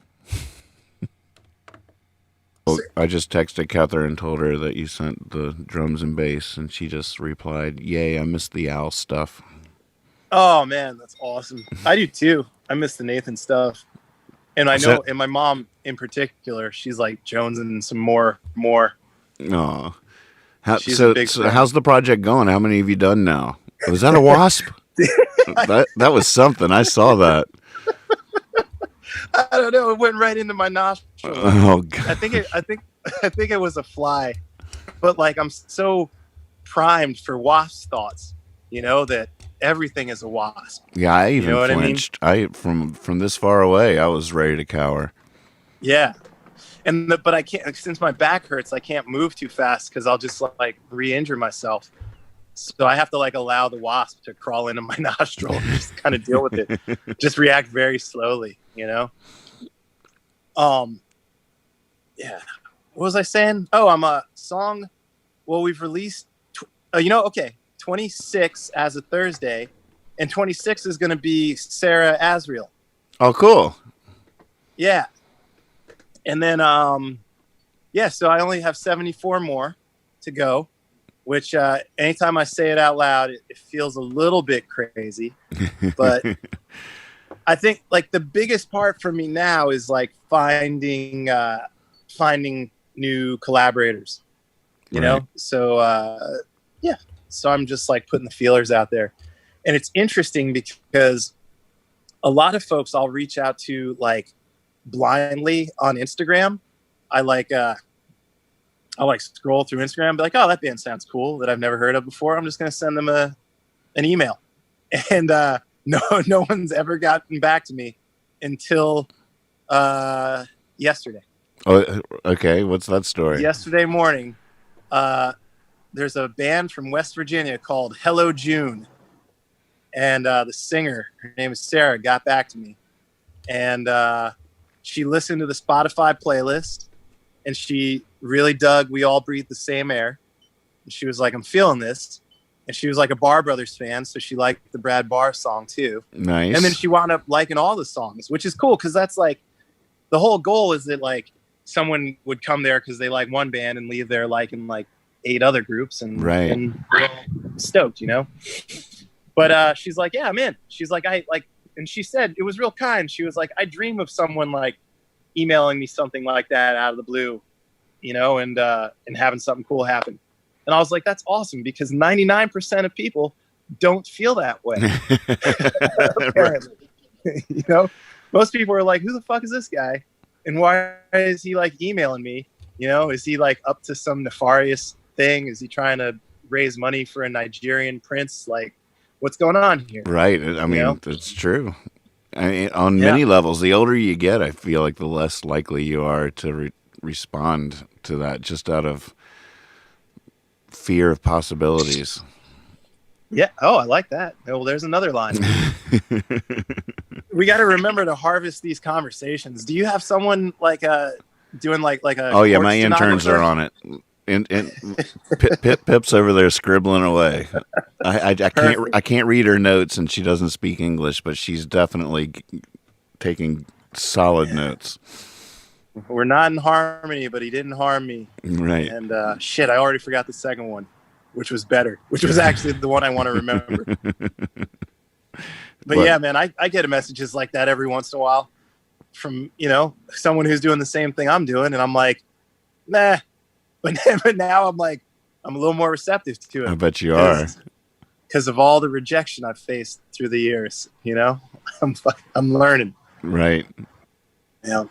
Well, I just texted Catherine and told her that you sent the drums and bass, and she just replied, "Yay, I missed the Al stuff." Oh man, that's awesome. I do too. I miss the Nathan stuff. And I know, and my mom in particular, she's like jonesing some more. Oh, She's a big fan. How's the project going? How many have you done now? Was that a wasp? that was something. I saw that. I don't know. It went right into my nostril. Oh God. I think it was a fly, but like I'm so primed for wasp thoughts, that everything is a wasp. Yeah, I even flinched. I mean? From this far away, I was ready to cower. Yeah, but I can't, since my back hurts. I can't move too fast because I'll just like re-injure myself. So I have to like allow the wasp to crawl into my nostril and just kind of deal with it. Just react very slowly, Yeah. What was I saying? Oh, I'm a song. Well, we've released, 26 as of Thursday, and 26 is going to be Sarah Asriel. Oh, cool. Yeah. And then, so I only have 74 more to go, which anytime I say it out loud, it feels a little bit crazy. But I think like the biggest part for me now is like finding new collaborators, you know? So, so I'm just like putting the feelers out there. And it's interesting because a lot of folks I'll reach out to like blindly on Instagram. I scroll through Instagram and be like, oh, that band sounds cool that I've never heard of before. I'm just going to send them an email. And no one's ever gotten back to me until yesterday. Oh, okay. What's that story? Yesterday morning, there's a band from West Virginia called Hello June. And the singer, her name is Sarah, got back to me. And she listened to the Spotify playlist. And she really dug We All Breathe the Same Air. And she was like, I'm feeling this. And she was like a Bar Brothers fan, so she liked the Brad Barr song too. Nice. And then she wound up liking all the songs, which is cool because that's like the whole goal is that like someone would come there because they like one band and leave there liking like 8 other groups, and Right. and we're all stoked, you know. But she's like, yeah, I'm in. She's like, and she said it was real kind. She was like, I dream of someone like emailing me something like that out of the blue, you know, and having something cool happen. And I was like, that's awesome, because 99% of people don't feel that way. Apparently. You know, most people are like, who the fuck is this guy? And why is he like emailing me? You know, is he like up to some nefarious thing? Is he trying to raise money for a Nigerian prince? Like, what's going on here? Right. I mean, it's true. I mean, on many levels, the older you get, I feel like the less likely you are to respond to that, just out of fear of possibilities. Yeah. Oh, I like that. Well, there's another line. We got to remember to harvest these conversations. Do you have someone like doing like a? Oh yeah, my interns are on it. And Pip's over there scribbling away. I can't read her notes, and she doesn't speak English, but she's definitely taking solid notes. We're not in harmony, but he didn't harm me. Right. And shit, I already forgot the second one, which was better, which was actually the one I want to remember. But yeah, man, I get messages like that every once in a while from, you know, someone who's doing the same thing I'm doing. And I'm like, nah. But now I'm like, I'm a little more receptive to it. I bet you are. Because of all the rejection I've faced through the years, you know, I'm learning. Right. Yeah.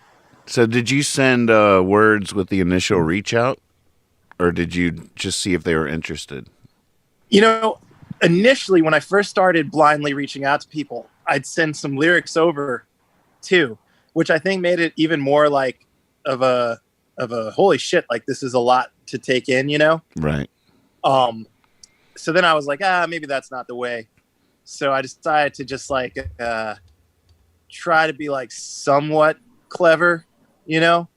So did you send words with the initial reach out, or did you just see if they were interested? You know, initially when I first started blindly reaching out to people, I'd send some lyrics over too, which I think made it even more like of a holy shit, like this is a lot to take in, you know? Right. So then I was like, maybe that's not the way. So I decided to just like try to be like somewhat clever, you know,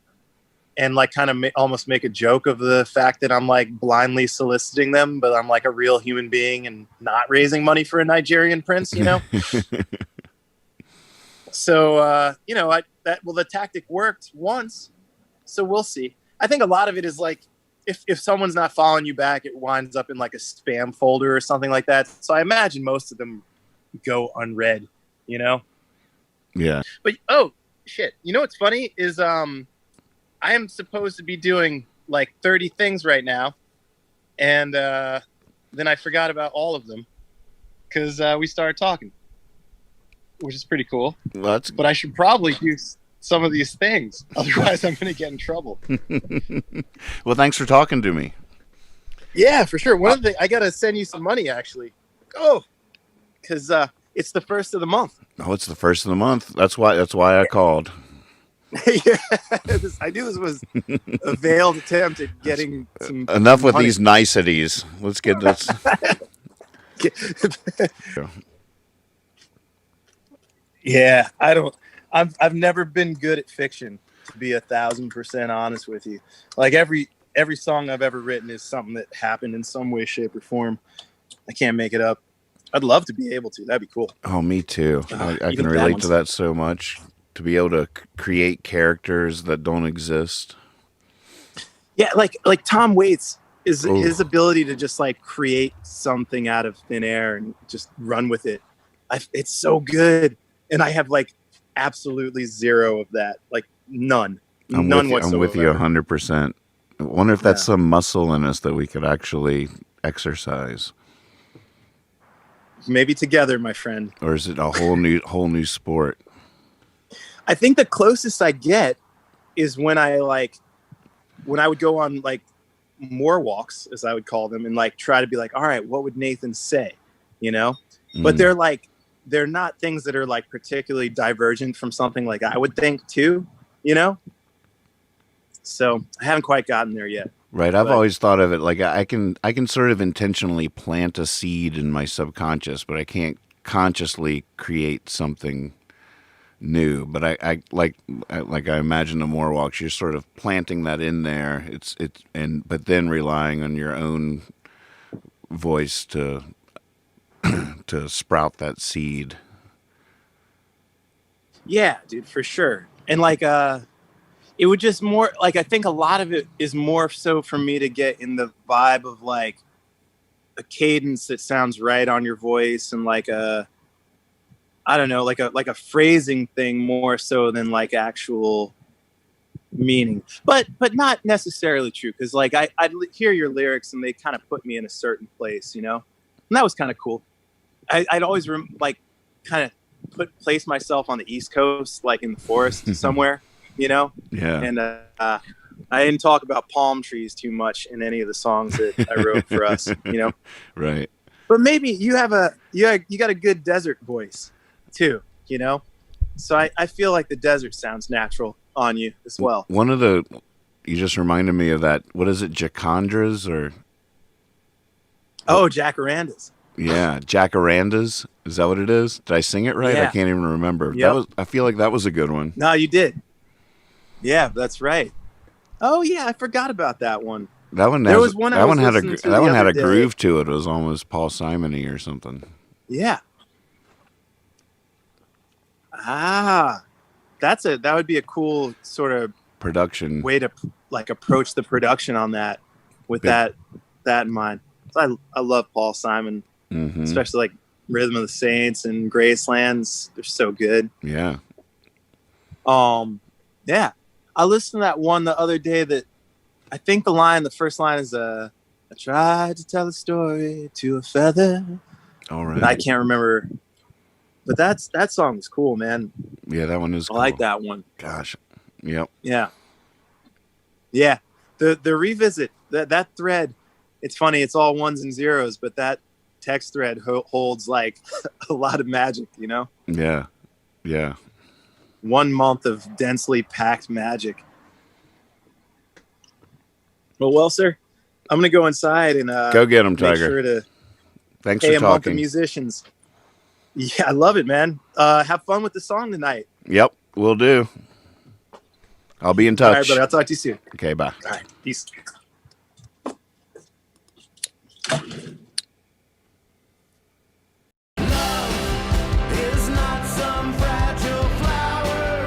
and like kind of almost make a joke of the fact that I'm like blindly soliciting them, but I'm like a real human being and not raising money for a Nigerian prince, you know? So, you know, the tactic worked once, so we'll see. I think a lot of it is like, if someone's not following you back, it winds up in like a spam folder or something like that. So I imagine most of them go unread, you know? Yeah. But, oh, shit. You know what's funny is I am supposed to be doing like 30 things right now. And then I forgot about all of them because we started talking, which is pretty cool. Well, but I should probably do some of these things. Otherwise, I'm going to get in trouble. Well, thanks for talking to me. Yeah, for sure. One of the I got to send you some money, actually. Oh, because it's the first of the month. Oh, it's the first of the month. That's why I called. Yeah, I knew this was a veiled attempt at getting some. Enough with money. these niceties. Let's get this. Yeah, I don't. I've never been good at fiction, to be 1,000% honest with you. Like every song I've ever written is something that happened in some way, shape, or form. I can't make it up. I'd love to be able to. That'd be cool. Oh, me too. I can relate to that so much. To be able to create characters that don't exist. Yeah, like Tom Waits is his ability to just like create something out of thin air and just run with it. It's so good, and I have like absolutely zero of that. Like none whatsoever. I'm with you 100%. I wonder if that's some muscle in us that we could actually exercise. Maybe together, my friend. Or is it a whole new sport? I think the closest I get is when I would go on like more walks, as I would call them, and like try to be like, all right, what would Nathan say? You know? But they're not things that are like particularly divergent from something like I would think too, you know? So I haven't quite gotten there yet. Right. I've always thought of it like I can sort of intentionally plant a seed in my subconscious, but I can't consciously create something new. But I imagine the more walks, you're sort of planting that in there. But then relying on your own voice to sprout that seed. Yeah, dude, for sure. And like it would just more like, I think a lot of it is more so for me to get in the vibe of like a cadence that sounds right on your voice, and like I don't know, like a phrasing thing more so than like actual meaning, but not necessarily true, because like I'd hear your lyrics and they kind of put me in a certain place, you know, and that was kind of cool. I'd always like kind of place myself on the East Coast, like in the forest somewhere, you know. Yeah. And I didn't talk about palm trees too much in any of the songs that I wrote for us, you know. Right. But maybe you got a good desert voice too, you know. So I feel like the desert sounds natural on you as well. You just reminded me of that. What is it, Jacandras or? Oh, Jacarandas. Yeah, Jacarandas. Is that what it is? Did I sing it right? Yeah. I can't even remember. Yep. I feel like that was a good one. No, you did. Yeah, that's right. Oh yeah, I forgot about that one. That one. There was one. That one had a day. groove to it. It was almost Paul Simon-y or something. Yeah. Ah, that would be a cool sort of Production way to like approach the production on that with that in mind. So I love Paul Simon, especially like Rhythm of the Saints and Gracelands. They're so good. Yeah. Yeah. I listened to that one the other day that I think the first line is I tried to tell a story to a feather. All right. And I can't remember. But that song is cool, man. Yeah, that one is cool. I like that one. Gosh. Yep. Yeah. Yeah. The revisit, that thread, it's funny, it's all ones and zeros, but that text thread holds like a lot of magic, you know? Yeah. Yeah. 1 month of densely packed magic. Well, sir, I'm gonna go inside and go get them, Tiger. Sure to Thanks pay for a month of talking. musicians. Yeah, I love it, man. Have fun with the song tonight. Yep, we'll do. I'll be in touch. All right, brother. I'll talk to you soon. Okay, bye. All right, peace. Is not some fragile flower.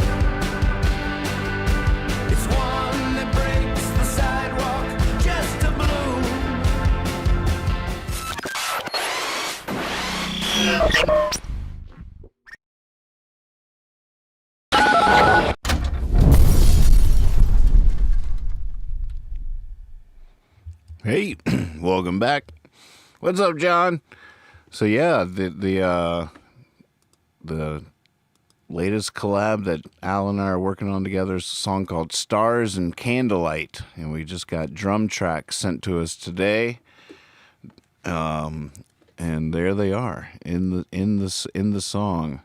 It's one that breaks the sidewalk just to bloom. Hey, welcome back. What's up, John? So yeah, the latest collab that Al and I are working on together is a song called Stars and Candlelight, and we just got drum tracks sent to us today. And there they are in the song.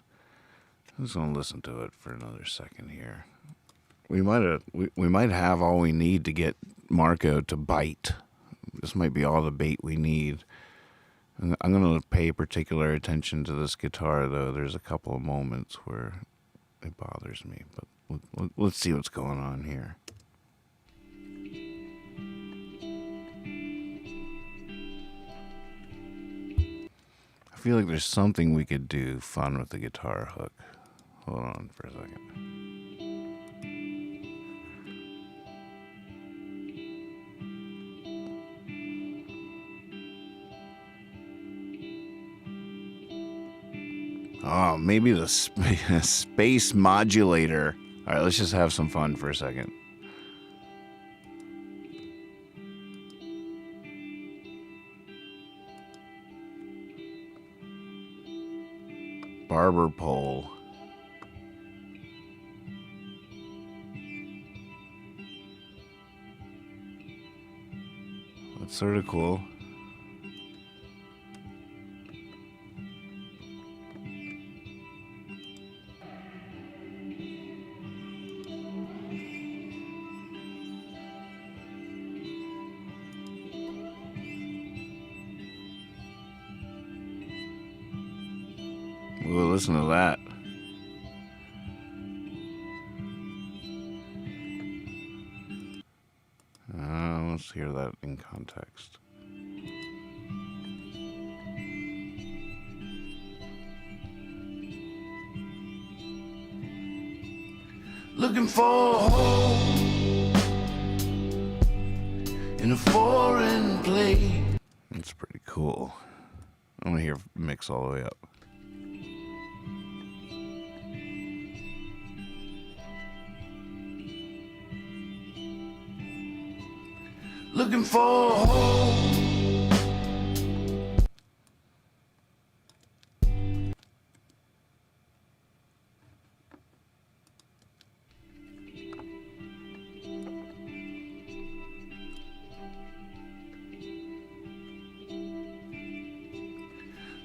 I'm just gonna listen to it for another second here. We might have all we need to get Marco to bite. This might be all the bait we need. I'm going to pay particular attention to this guitar, though. There's a couple of moments where it bothers me, but let's see what's going on here. I feel like there's something we could do fun with the guitar hook. Hold on for a second. Oh, maybe the space modulator. All right, let's just have some fun for a second. Barber pole. That's sort of cool. We'll listen to that. Let's hear that in context. Looking for a home in a foreign place. That's pretty cool. I want to hear mix all the way up. Looking for home.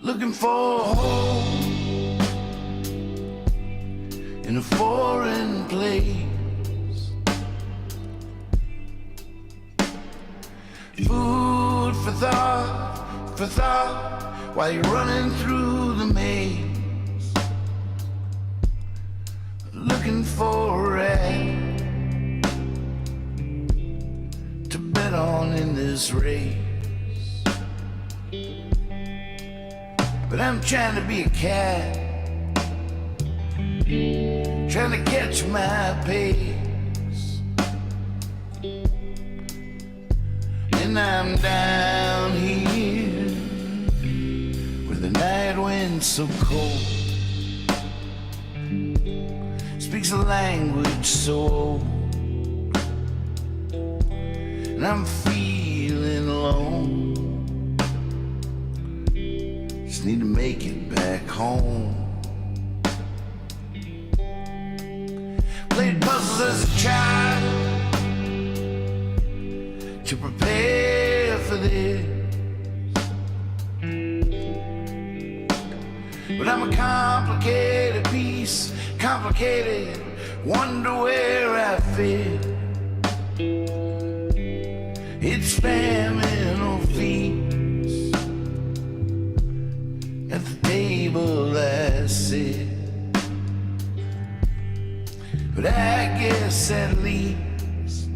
Looking for home in a foreign place. Food for thought, while you're running through the maze. Looking for a rat to bet on in this race. But I'm trying to be a cat, trying to catch my pace. And I'm down here where the night wind's so cold, speaks a language so old, and I'm feeling alone. Just need to make it back home. Played puzzles as a child to prepare for this, but I'm a complicated piece, complicated, wonder where I fit. It's famine or feast, at the table I sit. But I guess at least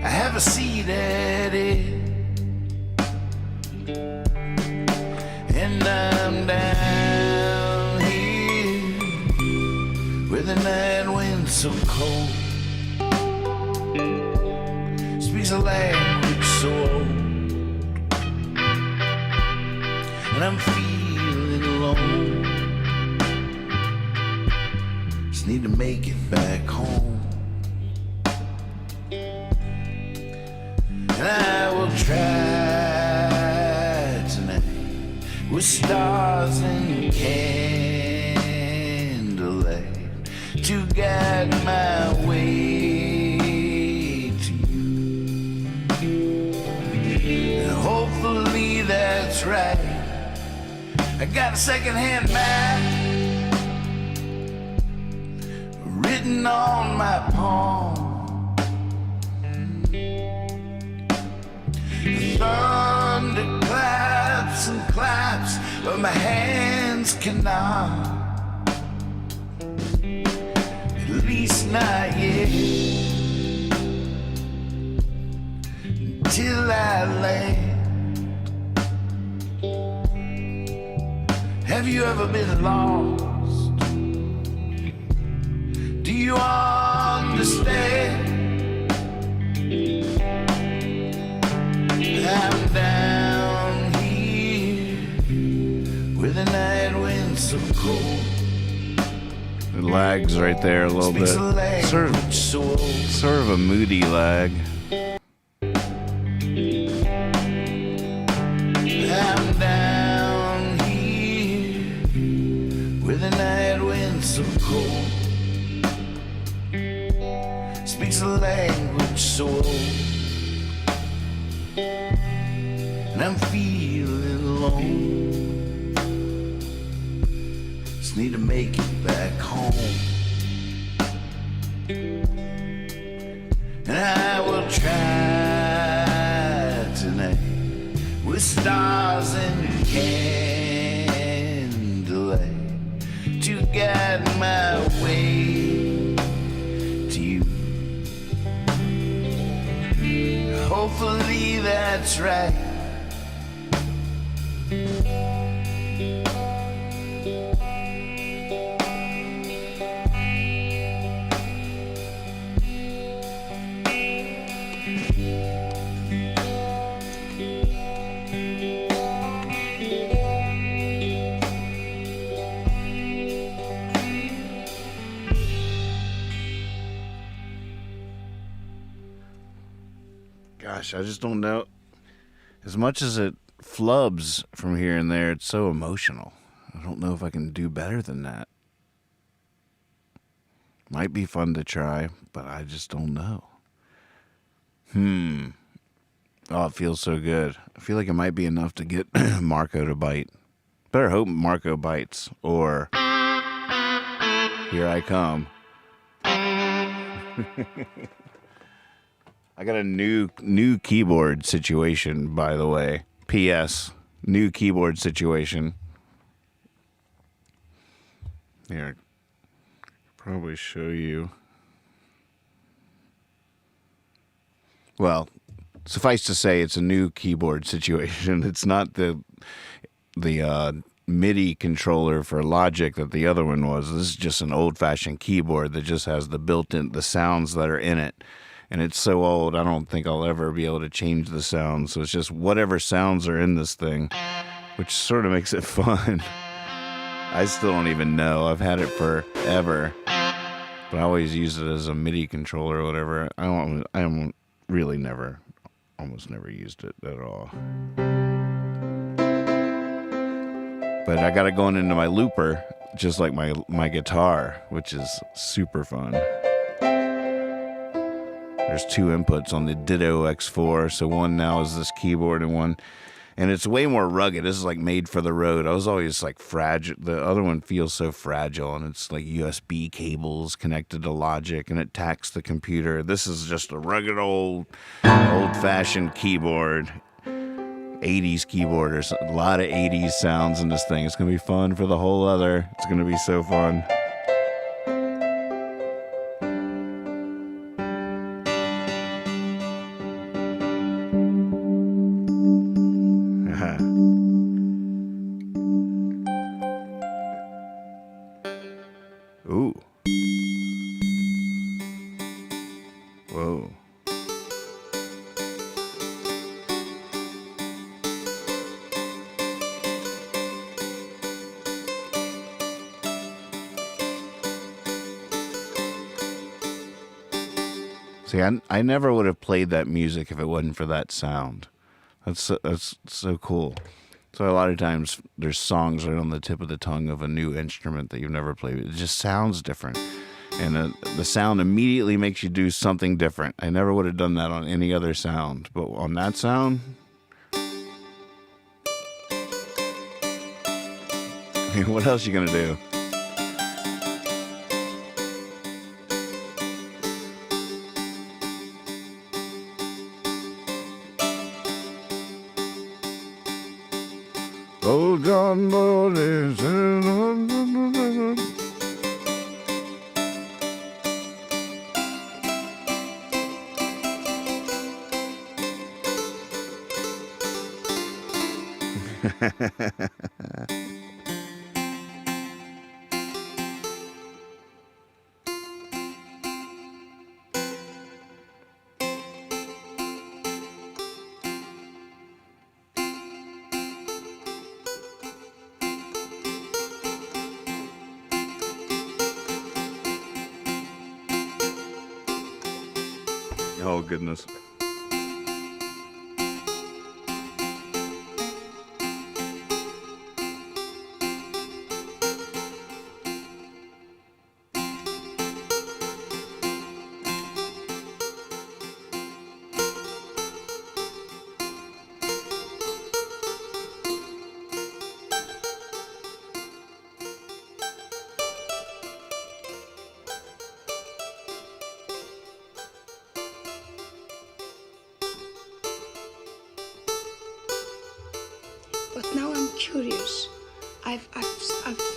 I have a seat at it. And I'm down here where the night wind's so cold, speaks a language so old, and I'm feeling alone. Just need to make it back home. And I will try tonight with stars and candlelight to guide my way to you. And hopefully that's right. I got a second-hand map written on my palm. The thunder claps and claps, but my hands cannot. At least not yet. Until I land. Have you ever been lost? Do you understand? I'm down here where the night wind's so cold. It lags right there a little bit. Sort of a moody lag. I'm down here where the night wind's so cold, speaks a language so old, and I'm feeling alone. Just need to make it back home. And I will try tonight with stars and candlelight to guide my way to you. Hopefully that's right. Gosh, I just don't know. As much as it flubs from here and there, it's so emotional. I don't know if I can do better than that. Might be fun to try, but I just don't know. Oh, it feels so good. I feel like it might be enough to get Marco to bite. Better hope Marco bites, or here I come. I got a new keyboard situation, by the way. P.S. New keyboard situation. Here, probably show you. Well, suffice to say, it's a new keyboard situation. It's not the MIDI controller for Logic that the other one was. This is just an old-fashioned keyboard that just has the sounds that are in it. And it's so old, I don't think I'll ever be able to change the sounds. So it's just whatever sounds are in this thing, which sort of makes it fun. I still don't even know. I've had it forever, but I always use it as a MIDI controller or whatever. I almost never used it at all. But I got it going into my looper, just like my guitar, which is super fun. There's two inputs on the Ditto X4, so one now is this keyboard and it's way more rugged. This is like made for the road. I was always like fragile. The other one feels so fragile, and it's like USB cables connected to Logic, and it tacks the computer. This is just a rugged old-fashioned keyboard. 80s keyboard, or a lot of 80s sounds in this thing. It's going to be fun for the whole other. It's going to be so fun. Ooh. Whoa. See, I never would have played that music if it wasn't for that sound. That's so cool. So a lot of times there's songs right on the tip of the tongue of a new instrument that you've never played. It just sounds different. And the sound immediately makes you do something different. I never would have done that on any other sound. But on that sound, I mean, what else are you going to do? Oh, John Boy is Oh, goodness. But now I'm curious. I've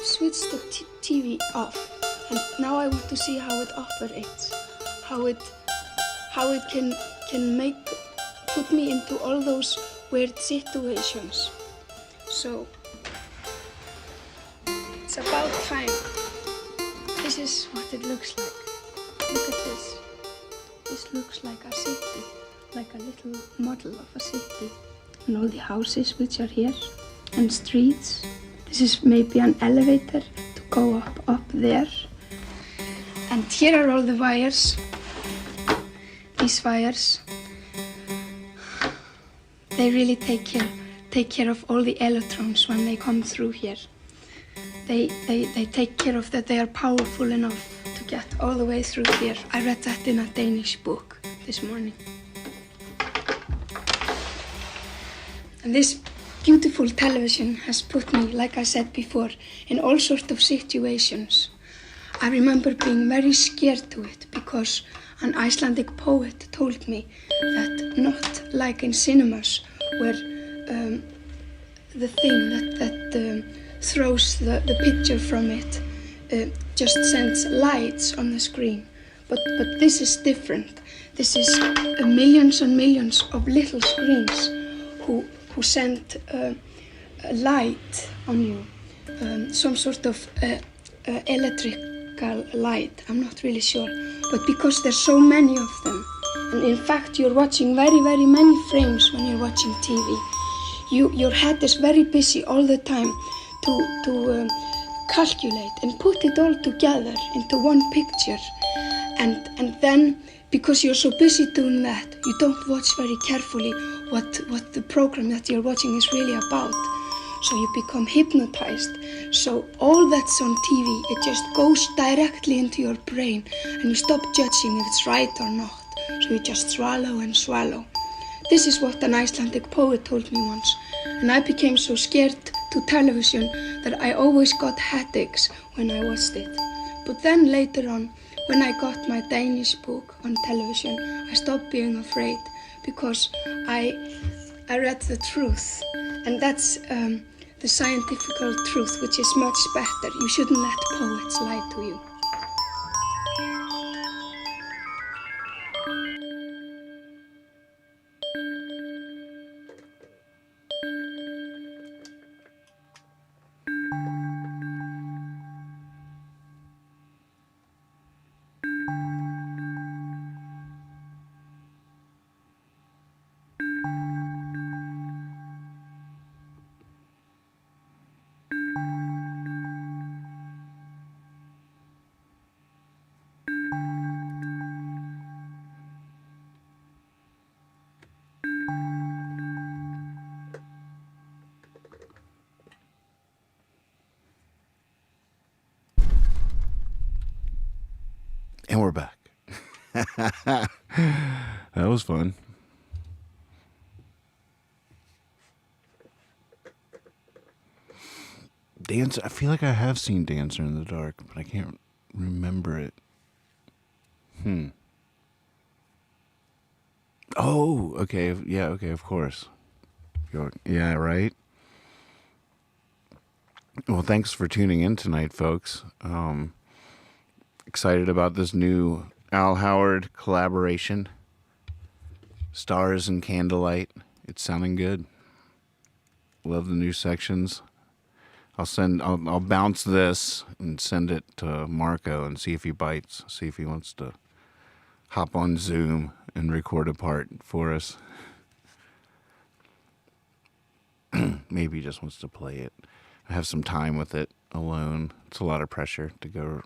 switched the TV off, and now I want to see how it operates, how it can put me into all those weird situations. So it's about time. This is what it looks like. Look at this. This looks like a city, like a little model of a city. And all the houses which are here, and streets. This is maybe an elevator to go up there. And here are all the wires, these wires. they really take care of all the electrons when they come through here. They take care of that. They are powerful enough to get all the way through here. I read that in a Danish book this morning. And this beautiful television has put me, like I said before, in all sorts of situations. I remember being very scared to it because an Icelandic poet told me that not like in cinemas where the thing that throws the picture from it just sends lights on the screen. But this is different. This is millions and millions of little screens who send a light on you, some sort of electrical light, I'm not really sure. But because there's so many of them, and in fact you're watching very, very many frames when you're watching TV, your head is very busy all the time to calculate and put it all together into one picture. And then, because you're so busy doing that, you don't watch very carefully what the program that you're watching is really about. So you become hypnotized. So all that's on TV, it just goes directly into your brain and you stop judging if it's right or not. So you just swallow and swallow. This is what an Icelandic poet told me once. And I became so scared to television that I always got headaches when I watched it. But then later on, when I got my Danish book on television, I stopped being afraid because I read the truth. And that's the scientific truth, which is much better. You shouldn't let poets lie to you. And we're back. That was fun. Dance. I feel like I have seen Dancer in the Dark, but I can't remember it. Oh, okay. Yeah, okay, of course. Yeah, right. Well, thanks for tuning in tonight, folks. Excited about this new Al Howard collaboration. Stars and Candlelight. It's sounding good. Love the new sections. I'll bounce this and send it to Marco and see if he bites. See if he wants to hop on Zoom and record a part for us. Maybe he just wants to play it. I have some time with it alone. It's a lot of pressure to go.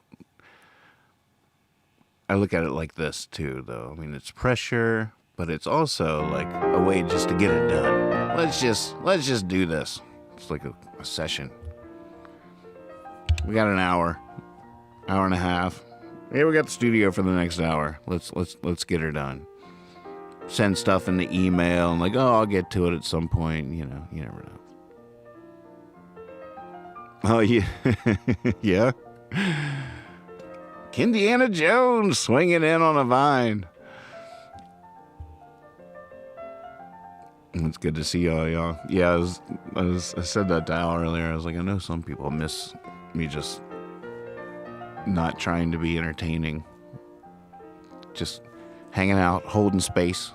I look at it like this too, though. I mean, it's pressure, but it's also like a way just to get it done. Let's just do this. It's like a session. We got an hour and a half. Yeah, we got the studio for the next hour. Let's get her done. Send stuff in the email and like, oh, I'll get to it at some point. You know, you never know. Oh yeah, yeah. Indiana Jones swinging in on a vine. It's good to see all y'all. Yeah, I said that to Al earlier. I was like, I know some people miss me just not trying to be entertaining. Just hanging out, holding space,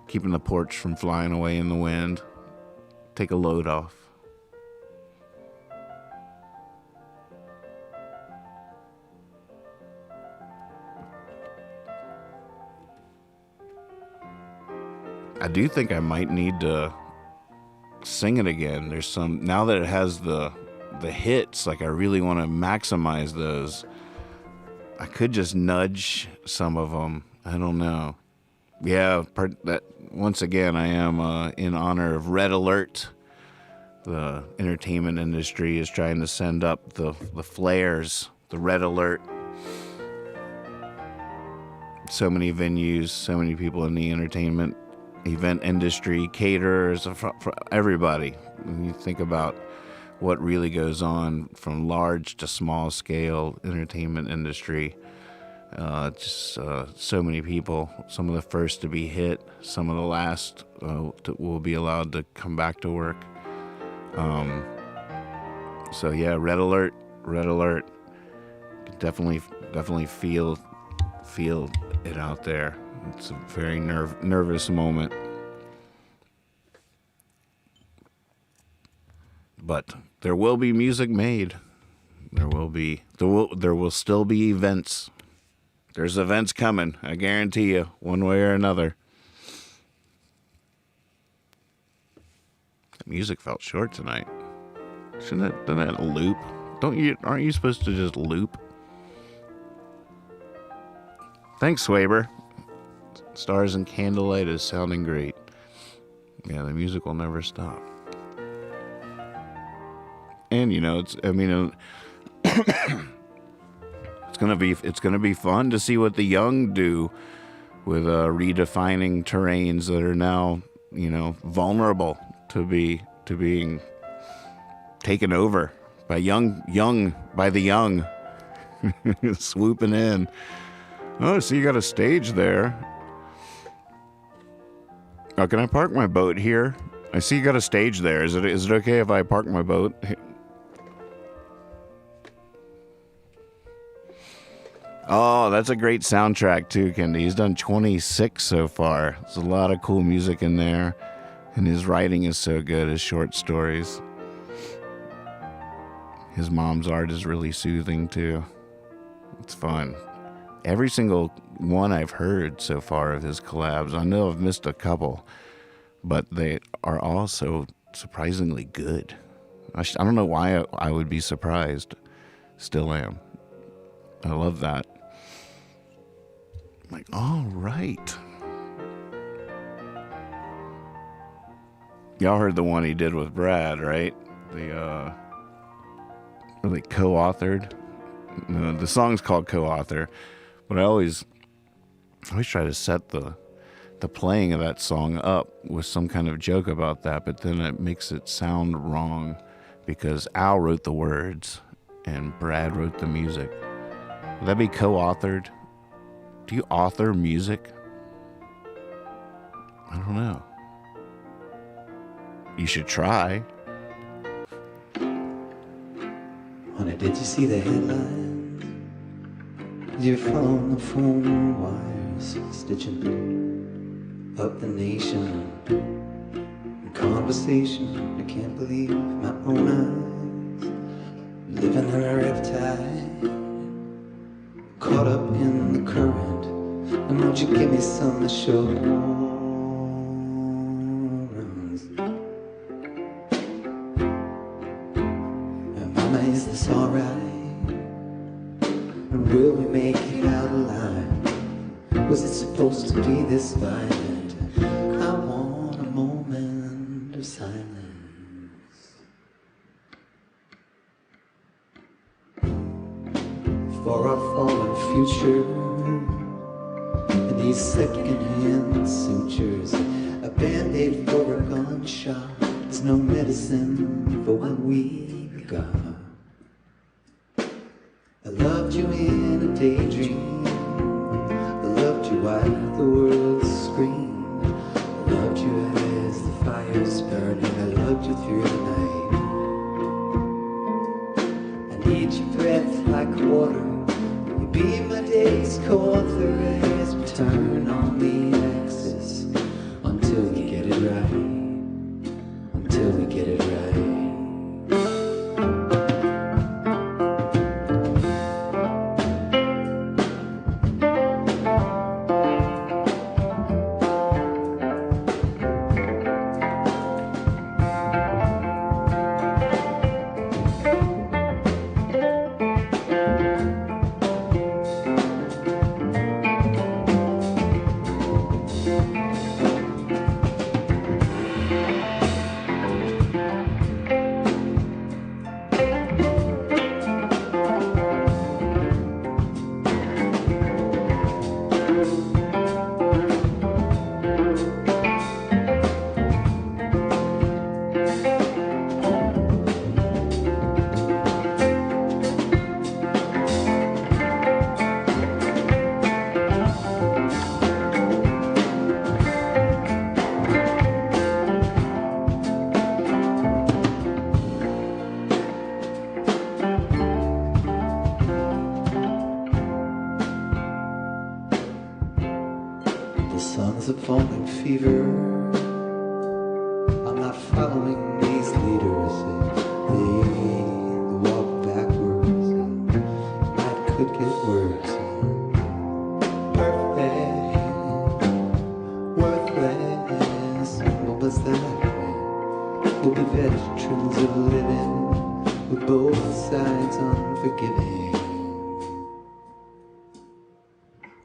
keeping the porch from flying away in the wind. Take a load off. I do think I might need to sing it again. There's some, now that it has the hits, like I really want to maximize those. I could just nudge some of them. I don't know. Yeah, once again, I am in honor of Red Alert. The entertainment industry is trying to send up the flares, the Red Alert. So many venues, so many people in the entertainment event industry, caterers, for everybody. When you think about what really goes on from large to small scale entertainment industry, so many people, some of the first to be hit, some of the last will be allowed to come back to work. So yeah, red alert. Definitely feel it out there. It's a very nervous moment. But there will be music made. There will still be events. There's events coming, I guarantee you, one way or another. The music felt short tonight. Doesn't that loop? Aren't you supposed to just loop? Thanks, Swaber. Stars and Candlelight is sounding great. Yeah, the music will never stop. And it's gonna be fun to see what the young do with redefining terrains that are now, vulnerable to being taken over by the young swooping in. Oh, so you got a stage there. Oh, can I park my boat here? I see you got a stage there. Is it okay if I park my boat? Oh, that's a great soundtrack too, Kendi. He's done 26 so far. There's a lot of cool music in there. And his writing is so good, his short stories. His mom's art is really soothing too. It's fun. Every single one I've heard so far of his collabs, I know I've missed a couple, but they are all so surprisingly good. I don't know why I would be surprised. Still am. I love that. I'm like, all right. Y'all heard the one he did with Brad, right? The really co-authored. The song's called Co-Author, but I always try to set the playing of that song up with some kind of joke about that, but then it makes it sound wrong because Al wrote the words and Brad wrote the music. Would that be co-authored? Do you author music? I don't know. You should try. Honey, did you see the headlines? You're following the phone wires, stitching up the nation. In conversation, I can't believe my own eyes. Living in a riptide, caught up in the current. And won't you give me some assurance? And mama, is this alright? And will we make it out alive? Was it supposed to be this violent? I want a moment of silence. For our fallen future, and these second-hand sutures, a band-aid for a gunshot. There's no medicine for what we've got. I loved you in a daydream. I loved you while the world screamed. I loved you as the fire's burning. I loved you through the night. I need your breath like water. You be my day's co-author as we turn on the axis until we get it right. Until we get it right. was that way. We'll be veterans of living with both sides unforgiving.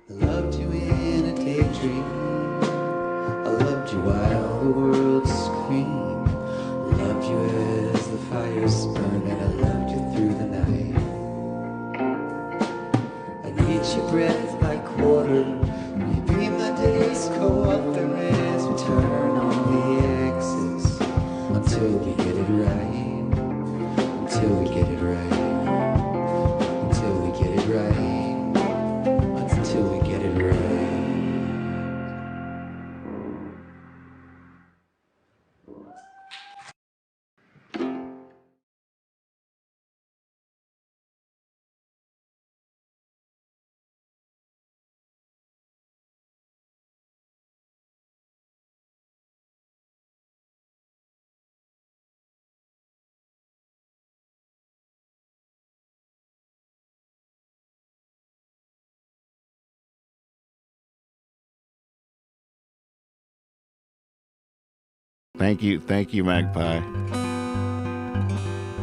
I loved you in a daydream. I loved you while the world screamed. I loved you as the fires burned, and I loved you through the night. I need your breath like water. You be my days co-author as we turn on the axis until we get it right. Until we get it right. Until we get it right. Until we get it right. Thank you, Magpie.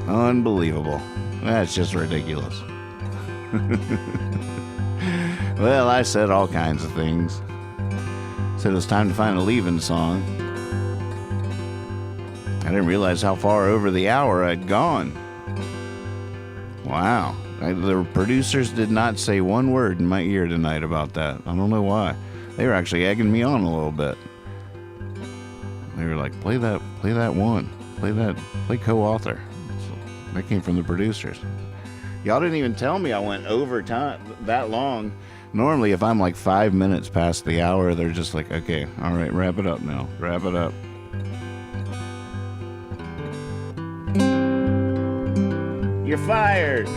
Unbelievable. That's just ridiculous. Well, I said all kinds of things. Said it was time to find a leaving song. I didn't realize how far over the hour I'd gone. Wow. The producers did not say one word in my ear tonight about that. I don't know why. They were actually egging me on a little bit. They were like, play that one. Play co-author. So that came from the producers. Y'all didn't even tell me I went over time that long. Normally, if I'm like 5 minutes past the hour, they're just like, okay, all right, wrap it up now. Wrap it up. You're fired.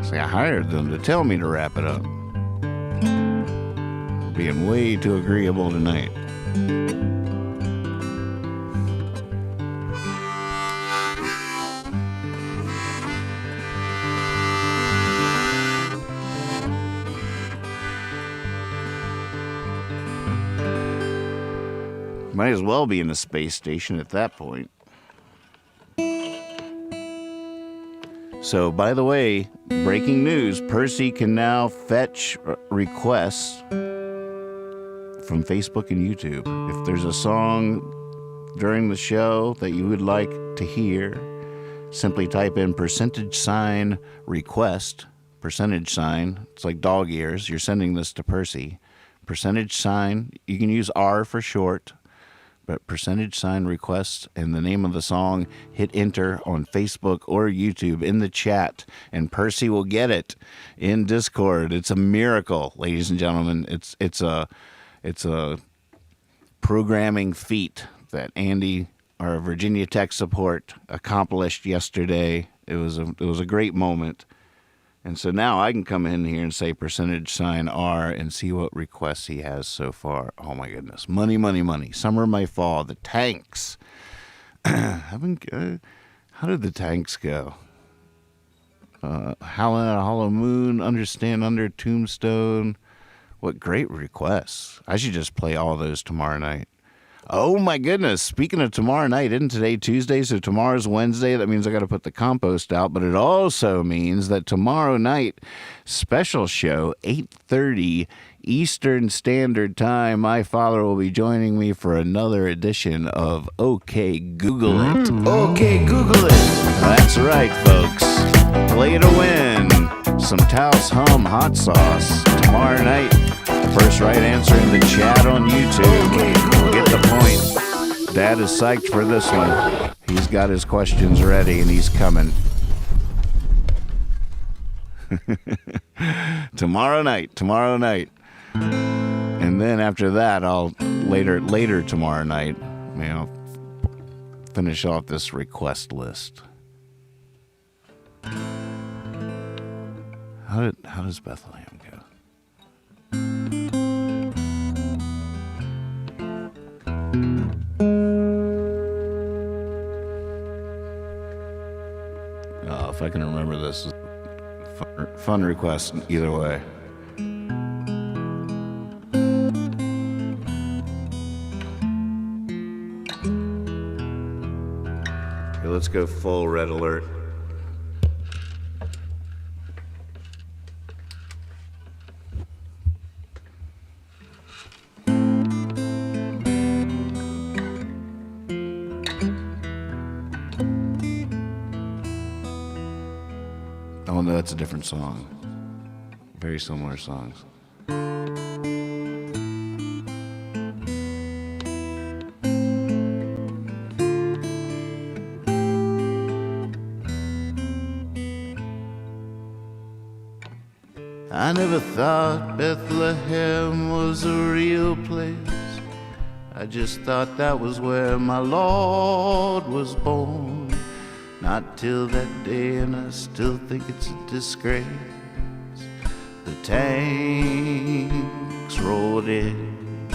See, I hired them to tell me to wrap it up. Being way too agreeable tonight. Might as well be in the space station at that point. So, by the way, breaking news, Percy can now fetch requests from Facebook and YouTube. If there's a song during the show that you would like to hear, simply type in $request, $. It's like dog ears. You're sending this to Percy. $, you can use R for short, but $request and the name of the song, hit enter on Facebook or YouTube in the chat, and Percy will get it in Discord. It's a miracle, ladies and gentlemen. It's a programming feat that Andy, our Virginia Tech support, accomplished yesterday. It was a great moment. And so now I can come in here and say $R and see what requests he has so far. Oh my goodness. Money, money, money. Summer May Fall. The Tanks. How did the Tanks go? Howlin' at a Hollow Moon, Understand Under, Tombstone. What great requests. I should just play all those tomorrow night. Oh my goodness. Speaking of tomorrow night, isn't today Tuesday? So tomorrow's Wednesday. That means I got to put the compost out. But it also means that tomorrow night, special show, 8:30 Eastern Standard Time. My father will be joining me for another edition of OK Google It. OK Google It. That's right, folks. Play to win. Some Taos Hum hot sauce tomorrow night. First right answer in the chat on YouTube. Get the point. Dad is psyched for this one. He's got his questions ready and he's coming. Tomorrow night. And then after that, I'll later tomorrow night, finish off this request list. How does Bethlehem go? If I can remember this, fun request either way. let's go full red alert. Oh no, that's a different song. Very similar songs. I never thought Bethlehem was a real place. I just thought that was where my Lord was born. Not till that day, and I still think it's a disgrace. The tanks rolled in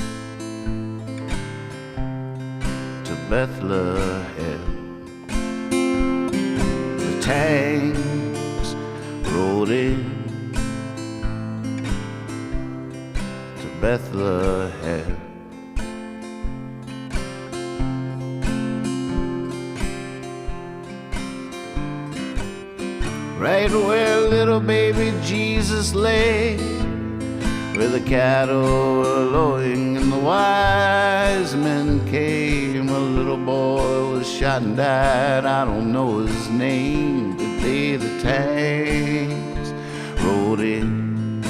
to Bethlehem. The tanks rolled in to Bethlehem. Right where little baby Jesus lay, where the cattle were lowing and the wise men came. A little boy was shot and died, I don't know his name. The day the tanks rode in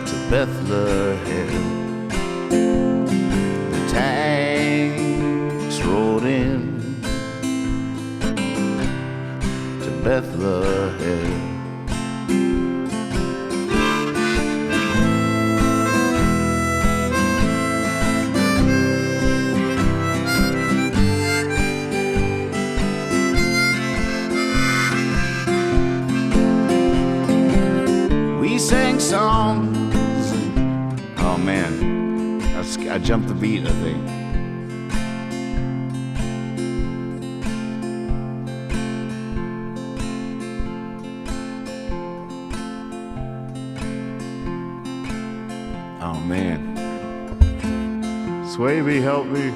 to Bethlehem. The tanks rode in Bethlehem. We sang songs. Oh man, I jumped the beat, I think. Oh man. Swaby, help me.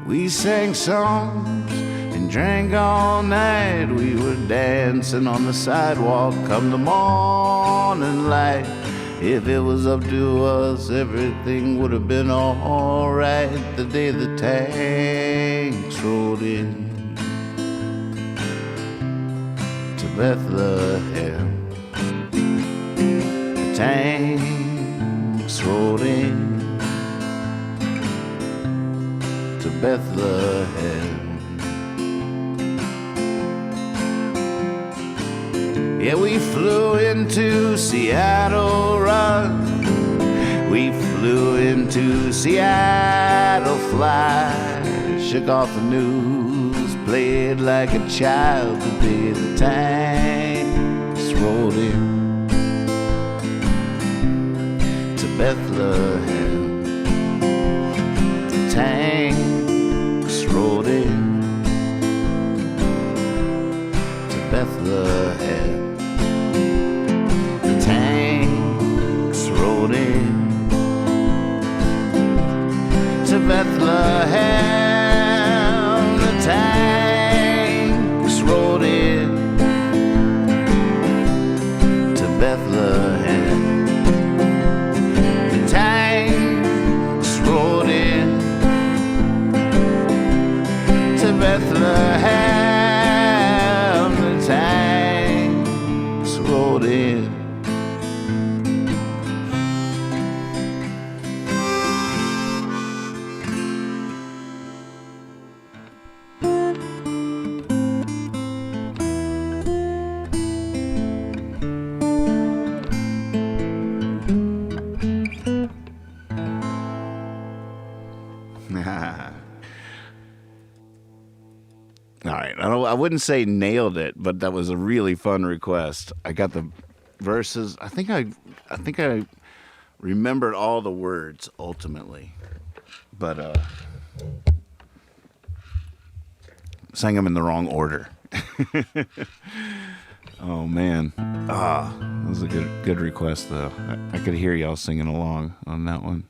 We sang songs and drank all night. We were dancing on the sidewalk come the morning light. If it was up to us, everything would have been alright. The day the tanks rolled in to Bethlehem. The tanks rolled in to Bethlehem. Yeah, we flew into Seattle, run. We flew into Seattle, fly. Shook off the news, played like a child the day the tanks rolled in to Bethlehem. The tanks rolled in to Bethlehem. Tanks rolled in to Bethlehem. The tanks rolled in to Bethlehem. The tanks rolled in to Bethlehem. The tanks rolled in. All right, I wouldn't say nailed it, but that was a really fun request. I got the verses. I think I remembered all the words ultimately, but sang them in the wrong order. Oh man, that was a good request though. I could hear y'all singing along on that one.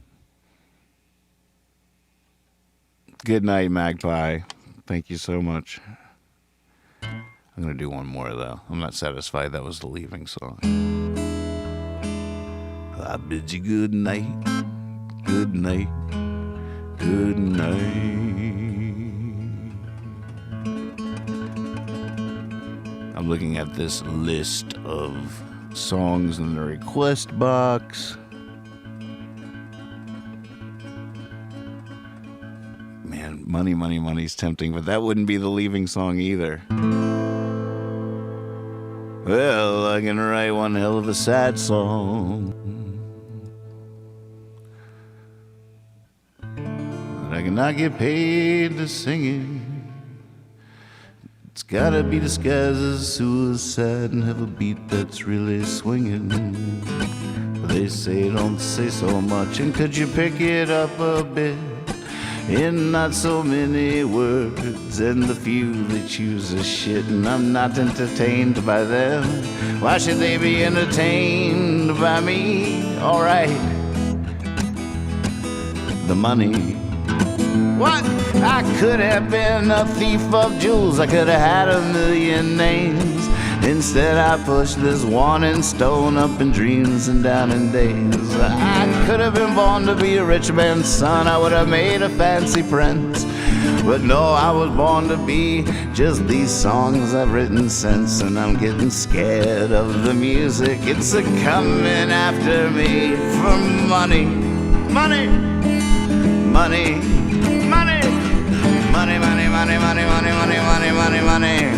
Good night, Magpie. Thank you so much. I'm gonna do one more though. I'm not satisfied that was the leaving song. I bid you good night, good night, good night. I'm looking at this list of songs in the request box. Man, money, money, money's tempting, but that wouldn't be the leaving song either. Well, I can write one hell of a sad song. But I cannot get paid to sing it. It's gotta be disguised as suicide and have a beat that's really swinging. They say don't say so much, and could you pick it up a bit in not so many words, and the few they choose is shit, and I'm not entertained by them. Why should they be entertained by me? Alright, the money. What? I could have been a thief of jewels, I could have had a million names. Instead I pushed this one in stone up in dreams and down in days. I could have been born to be a rich man's son, I would have made a fancy prince. But no, I was born to be just these songs I've written since, and I'm getting scared of the music. It's a coming after me for money, money, money, money, money, money, money, money, money, money, money, money, money.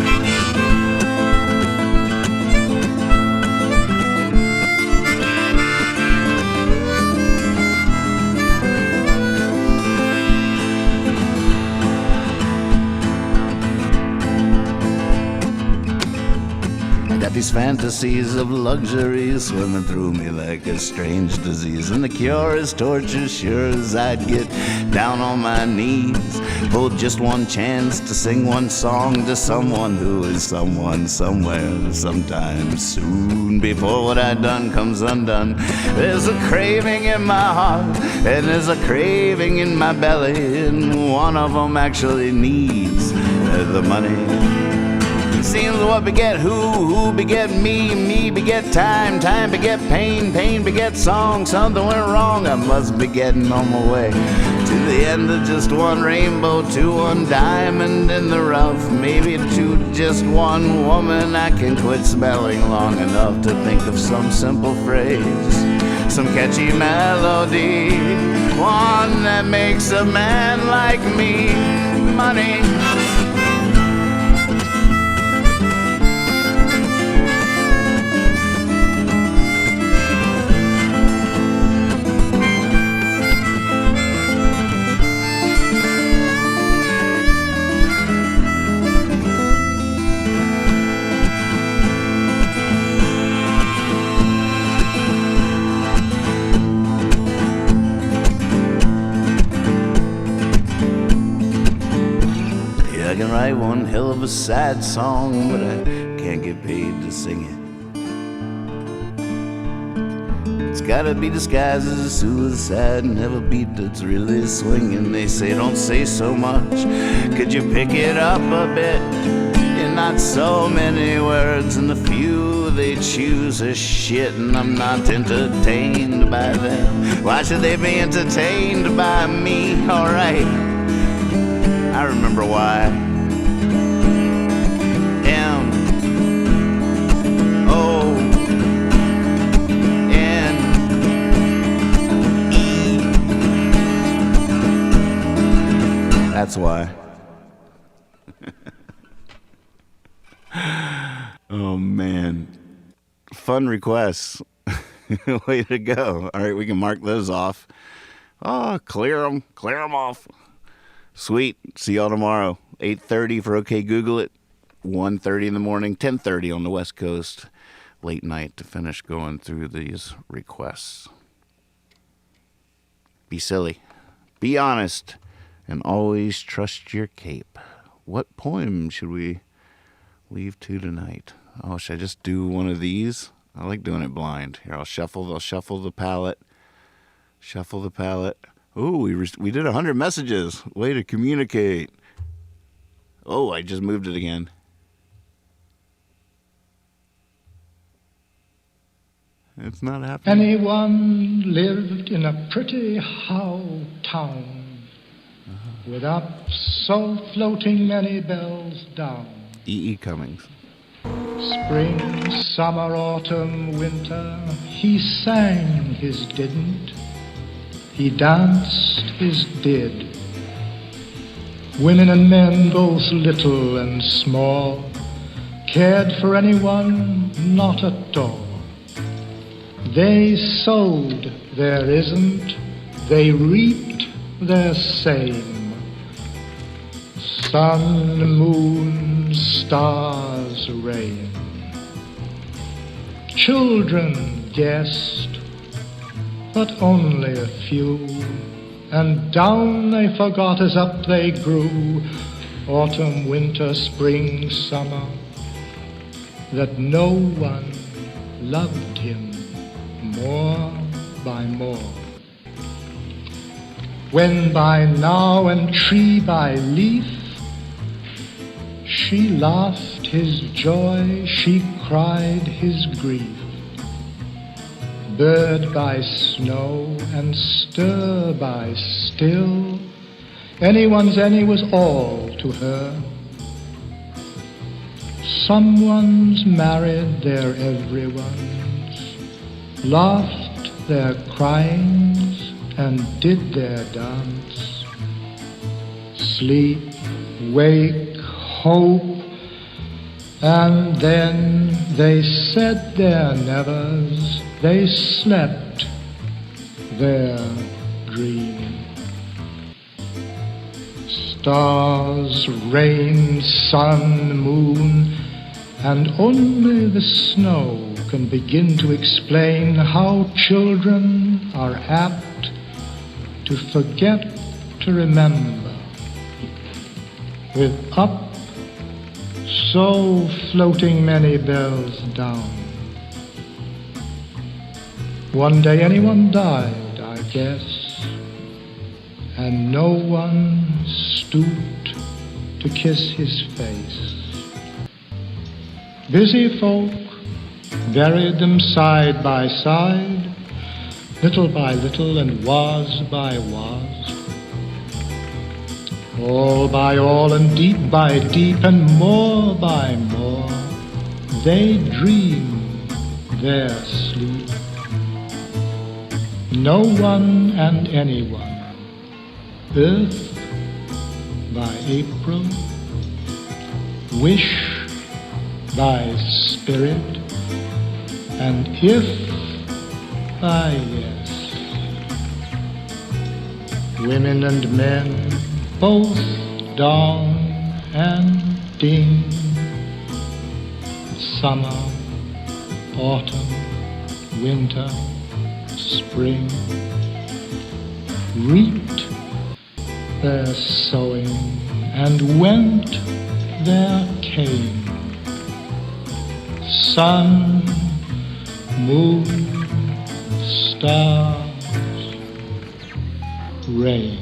These fantasies of luxury swimming through me like a strange disease, and the cure is torture, sure as I'd get down on my knees. Pulled just one chance to sing one song to someone who is someone somewhere sometime soon. Before what I'd done comes undone, there's a craving in my heart and there's a craving in my belly, and one of them actually needs the money. Seems what beget who beget me beget time beget pain beget song. Something went wrong, I must be getting on my way to the end of just one rainbow, to one diamond in the rough, maybe to just one woman I can quit smelling long enough to think of some simple phrase, some catchy melody, one that makes a man like me money. I can write one hell of a sad song, but I can't get paid to sing it. It's gotta be disguised as a suicide and have a beat that's really swinging. They say don't say so much, could you pick it up a bit in not so many words, and the few they choose is shit, and I'm not entertained by them. Why should they be entertained by me? Alright, I remember why. M-O-N-E. That's why. Oh man, fun requests. Way to go. All right, we can mark those off. Oh, clear them off. Sweet. See y'all tomorrow. 8:30 for OK Google It. 1:30 in the morning. 10:30 on the West Coast. Late night to finish going through these requests. Be silly. Be honest. And always trust your cape. What poem should we leave to tonight? Oh, should I just do one of these? I like doing it blind. Here, I'll shuffle the palette. Shuffle the palette. Ooh, we did 100 messages. Way to communicate. Oh, I just moved it again. It's not happening. Anyone lived in a pretty how town without so floating many bells down. E.E. Cummings. Spring, summer, autumn, winter, he sang his didn't, he danced his did. Women and men, both little and small, cared for anyone, not at all. They sowed their isn't, they reaped their same. Sun, moon, stars, rain. Children guessed, but only a few, and down they forgot as up they grew, autumn, winter, spring, summer, that no one loved him more by more. When by now and tree by leaf she laughed his joy, she cried his grief. Bird by snow and stir by still, anyone's any was all to her. Someone's married their everyone's, laughed their cryings and did their dance. Sleep, wake, hope, and then they said their nevers, they slept their dream. Stars, rain, sun, moon, and only the snow can begin to explain how children are apt to forget to remember. With up so floating many bells down. One day anyone died, I guess, and no one stooped to kiss his face. Busy folk buried them side by side, little by little and was by was. All by all and deep by deep and more by more, they dream their sleep. No one and anyone, earth by April, wish by spirit, and if by yes. Women and men, both dong and ding. Summer, autumn, winter, spring, reaped their sowing and went their cane. Sun, moon, stars, rain.